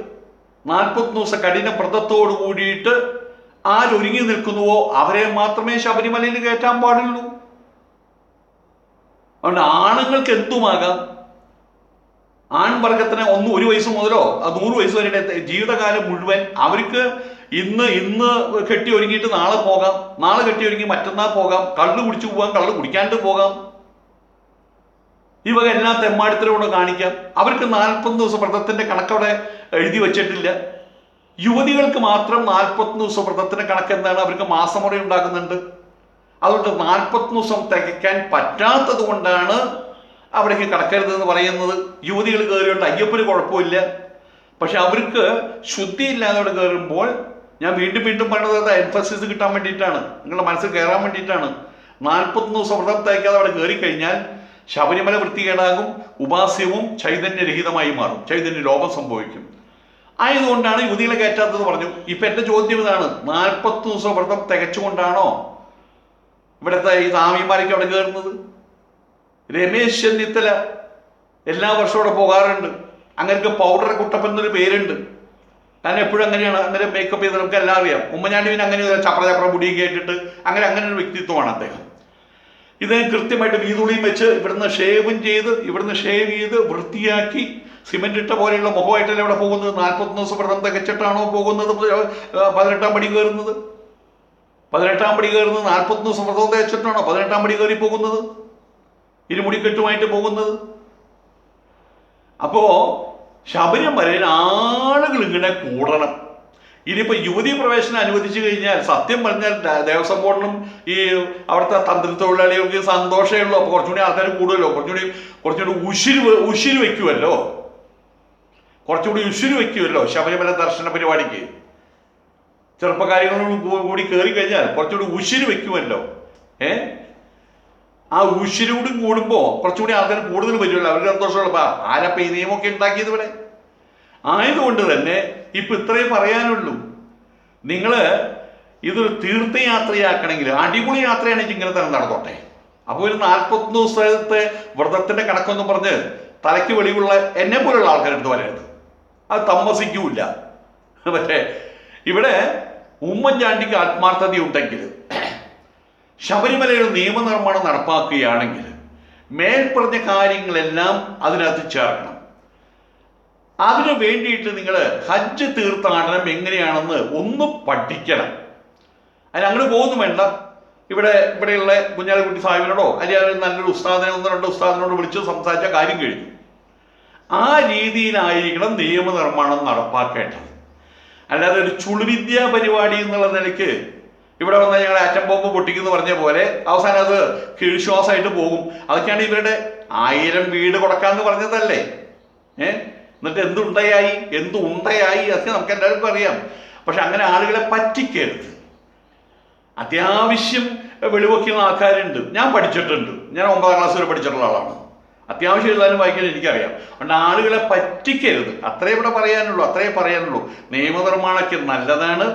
40 ദിവസം കഠിന വ്രതത്തോട് കൂടിയിട്ട് ആരൊരുങ്ങി നിൽക്കുന്നുവോ അവരെ മാത്രമേ ശബരിമലയിൽ കയറ്റാൻ പാടുള്ളൂ. അതുകൊണ്ട് ആണുങ്ങൾക്ക് എന്തുമാകാം. ആൺവർഗത്തിന് 1 വയസ്സ് മുതലോ 100 വയസ്സ് വരെ ജീവിതകാലം മുഴുവൻ അവർക്ക് ഇന്ന് കെട്ടി ഒരുങ്ങിയിട്ട് നാളെ പോകാം, നാളെ കെട്ടി ഒരുങ്ങി മറ്റന്നാൾ പോകാം, കള്ള് കുടിച്ചു പോകാം, കള്ള് കുടിക്കാണ്ട് പോകാം. ഈ വക എല്ലാ തെമ്മാടിത്തരവും കാണിക്കാം. അവർക്ക് 40 ദിവസം വ്രതത്തിന്റെ കണക്കവിടെ എഴുതി വെച്ചിട്ടില്ല. യുവതികൾക്ക് മാത്രം 40 ദിവസം വ്രതത്തിന്റെ കണക്ക് എന്താണ്? അവർക്ക് മാസമുറ ഉണ്ടാക്കുന്നുണ്ട്. അതുകൊണ്ട് 40 ദിവസം തികയ്ക്കാൻ പറ്റാത്തത് കൊണ്ടാണ് അവിടേക്ക് കടക്കരുത് എന്ന് പറയുന്നത്. യുവതികൾ കയറിയോണ്ട് അയ്യപ്പന് കുഴപ്പമില്ല. പക്ഷെ അവർക്ക് ശുദ്ധിയില്ലാതെ അവിടെ കയറുമ്പോൾ, ഞാൻ വീണ്ടും പറഞ്ഞത് എംഫസിസ് കിട്ടാൻ വേണ്ടിയിട്ടാണ്, നിങ്ങളുടെ മനസ്സിൽ കയറാൻ വേണ്ടിയിട്ടാണ്. 40 ദിവസം വ്രതം തയ്ക്കാതെ അവിടെ കയറി കഴിഞ്ഞാൽ ശബരിമല വൃത്തികേടാകും, ഉപാസ്യവും ചൈതന്യരഹിതമായി മാറും, ചൈതന്യ ലോപം സംഭവിക്കും. ആയതുകൊണ്ടാണ് യുവതികളെ കയറ്റാത്തത് പറഞ്ഞു. ഇപ്പൊ എന്റെ ചോദ്യം ഇതാണ്, 40 ദിവസം വ്രതം തികച്ചുകൊണ്ടാണോ ഇവിടുത്തെ ഈ സ്വാമിമാരൊക്കെ അവിടെ കയറുന്നത്? രമേശ് ചെന്നിത്തല എല്ലാ വർഷവും അവിടെ പോകാറുണ്ട്. അങ്ങനെ പൗഡർ കുട്ടപ്പൻ എന്നൊരു പേരുണ്ട്. കാരണം എപ്പോഴും അങ്ങനെയാണ്, അങ്ങനെ മേക്കപ്പ് ചെയ്ത് നമുക്ക് എല്ലാം അറിയാം. ഉമ്മൻചാണ്ടി പിന്നെ അങ്ങനെ ചപ്ര മുടിയും കേട്ടിട്ട് അങ്ങനെ ഒരു വ്യക്തിത്വമാണ് അദ്ദേഹം. ഇത് കൃത്യമായിട്ട് വീതുളിയും വെച്ച് ഇവിടുന്ന് ഷേവ് ചെയ്ത് വൃത്തിയാക്കി സിമെന്റ് ഇട്ട പോലെയുള്ള മുഖമായിട്ടല്ലേ അവിടെ പോകുന്നത്. 40 ദിവസം വ്രതം തികച്ചിട്ടാണോ പോകുന്നത് 18-ാം പടി കയറുന്നത്? 18-ാം പടി കയറുന്നത് 40 ദിവസം വ്രതം തികച്ചിട്ടാണോ 18-ാം പടി കയറി പോകുന്നത്, ഇരുമുടിക്കെട്ടുമായിട്ട് പോകുന്നത്? അപ്പോ ശബരിമലയിൽ ആളുകൾ ഇങ്ങനെ കൂടണം. ഇനിയിപ്പോ യുവതീ പ്രവേശനം അനുവദിച്ചു കഴിഞ്ഞാൽ സത്യം പറഞ്ഞാൽ ദേവസ്വം ബോർഡിനും ഈ അവിടുത്തെ തന്ത്രി തൊഴിലാളികൾക്ക് സന്തോഷമേ ഉള്ളൂ. അപ്പൊ കുറച്ചുകൂടി ആൾക്കാർ കൂടുമല്ലോ, കുറച്ചുകൂടി ഉശിര് വെക്കുമല്ലോ, ശബരിമല ദർശന പരിപാടിക്ക്. ചെറുപ്പക്കാരികളോട് കൂടി കയറി കഴിഞ്ഞാൽ കുറച്ചുകൂടി ഉശിര് വെക്കുമല്ലോ. ആ ഉശിരൂടി കൂടുമ്പോൾ കുറച്ചുകൂടി ആൾക്കാർ കൂടുതൽ വരുമല്ലോ, അവർക്ക് സന്തോഷമുള്ള. ആരപ്പ ഈ നിയമമൊക്കെ ഉണ്ടാക്കിയത് ഇവിടെ? ആയതുകൊണ്ട് തന്നെ ഇപ്പൊ ഇത്രയും പറയാനുള്ളൂ. നിങ്ങൾ ഇതൊരു തീർത്ഥയാത്രയാക്കണമെങ്കിൽ അടിപൊളി യാത്രയാണെങ്കിൽ ഇങ്ങനെ തന്നെ നടന്നോട്ടെ. അപ്പോൾ ഒരു 41 ദിവസത്തെ വ്രതത്തിന്റെ കണക്കൊന്നും പറഞ്ഞ് തലയ്ക്ക് വെളിവുള്ള എന്നെ പോലുള്ള ആൾക്കാരെടുത്ത് പറയരുത്. അത് താമസിക്കൂല. പക്ഷേ ഇവിടെ ഉമ്മൻചാണ്ടിക്ക് ആത്മാർത്ഥതയുണ്ടെങ്കിൽ ശബരിമലയുടെ നിയമനിർമ്മാണം നടപ്പാക്കുകയാണെങ്കിൽ മേൽപ്പറഞ്ഞ കാര്യങ്ങളെല്ലാം അതിനകത്ത് ചേർക്കണം. അതിനു വേണ്ടിയിട്ട് നിങ്ങൾ ഹജ്ജ് തീർത്ഥാടനം എങ്ങനെയാണെന്ന് ഒന്ന് പഠിക്കണം. അതിന് അങ്ങനെ പോകുന്നു വേണ്ട. ഇവിടെയുള്ള കുഞ്ഞാലിക്കുട്ടി സാഹിബിനോടോ അല്ലെങ്കിൽ നല്ലൊരു ഉസ്താദിനെ 1-2 ഉസ്താദിനോട് വിളിച്ച് സംസാരിച്ച കാര്യം കഴിഞ്ഞു. ആ രീതിയിലായിരിക്കണം നിയമനിർമ്മാണം നടപ്പാക്കേണ്ടത്. അല്ലാതെ ഒരു ചുളുവിദ്യാ പരിപാടി എന്നുള്ള നിലയ്ക്ക് ഇവിടെ വന്നാൽ ഞങ്ങൾ ആറ്റം ബോംബ് പൊട്ടിക്കുന്നു പറഞ്ഞ പോലെ അവസാനം അത് കീഴ്ശ്വാസമായിട്ട് പോകും. അതൊക്കെയാണ് ഇവരുടെ 1000 വീട് കൊടുക്കാന്ന് പറഞ്ഞതല്ലേ. എന്നിട്ട് എന്തുണ്ടയായി അതൊക്കെ നമുക്ക് എല്ലാവർക്കും അറിയാം. പക്ഷെ അങ്ങനെ ആളുകളെ പറ്റിക്കരുത്. അത്യാവശ്യം വെളിവെക്കുന്ന ആൾക്കാരുണ്ട്. ഞാൻ പഠിച്ചിട്ടുണ്ട്. ഞാൻ 9ാം ക്ലാസ് വരെ പഠിച്ചിട്ടുള്ള ആളാണ്. അത്യാവശ്യം എഴുതാനും വായിക്കാനും എനിക്കറിയാം. അതുകൊണ്ട് ആളുകളെ പറ്റിക്കരുത്. അത്രേ ഇവിടെ പറയാനുള്ളൂ. നിയമനിർമ്മാണമൊക്കെ നല്ലതാണ്.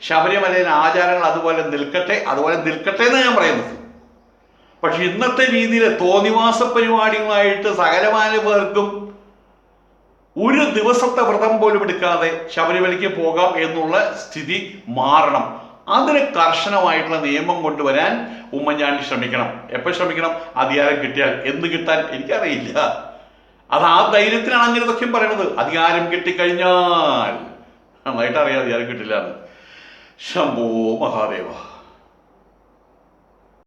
ശബരിമലയിലെ ആചാരങ്ങൾ അതുപോലെ നിൽക്കട്ടെ എന്ന് ഞാൻ പറയുന്നത്. പക്ഷെ ഇന്നത്തെ രീതിയിൽ തോന്നിവാസ പരിപാടികളായിട്ട് സകലമാന പേർക്കും ഒരു ദിവസത്തെ വ്രതം പോലും എടുക്കാതെ ശബരിമലയ്ക്ക് പോകാം എന്നുള്ള സ്ഥിതി മാറണം. അതിന് കർശനമായിട്ടുള്ള നിയമം കൊണ്ടുവരാൻ ഉമ്മൻചാണ്ടി ശ്രമിക്കണം. എപ്പോൾ ശ്രമിക്കണം? അധികാരം കിട്ടിയാൽ. എന്ത് കിട്ടാൻ എനിക്കറിയില്ല. അത് ആ ധൈര്യത്തിനാണ് അങ്ങനെ ഇതൊക്കെയും പറയണത്. അധികാരം കിട്ടിക്കഴിഞ്ഞാൽ. നന്നായിട്ട് അറിയാം അധികാരം കിട്ടില്ല എന്ന്. ശംഭോ മഹാദേവ.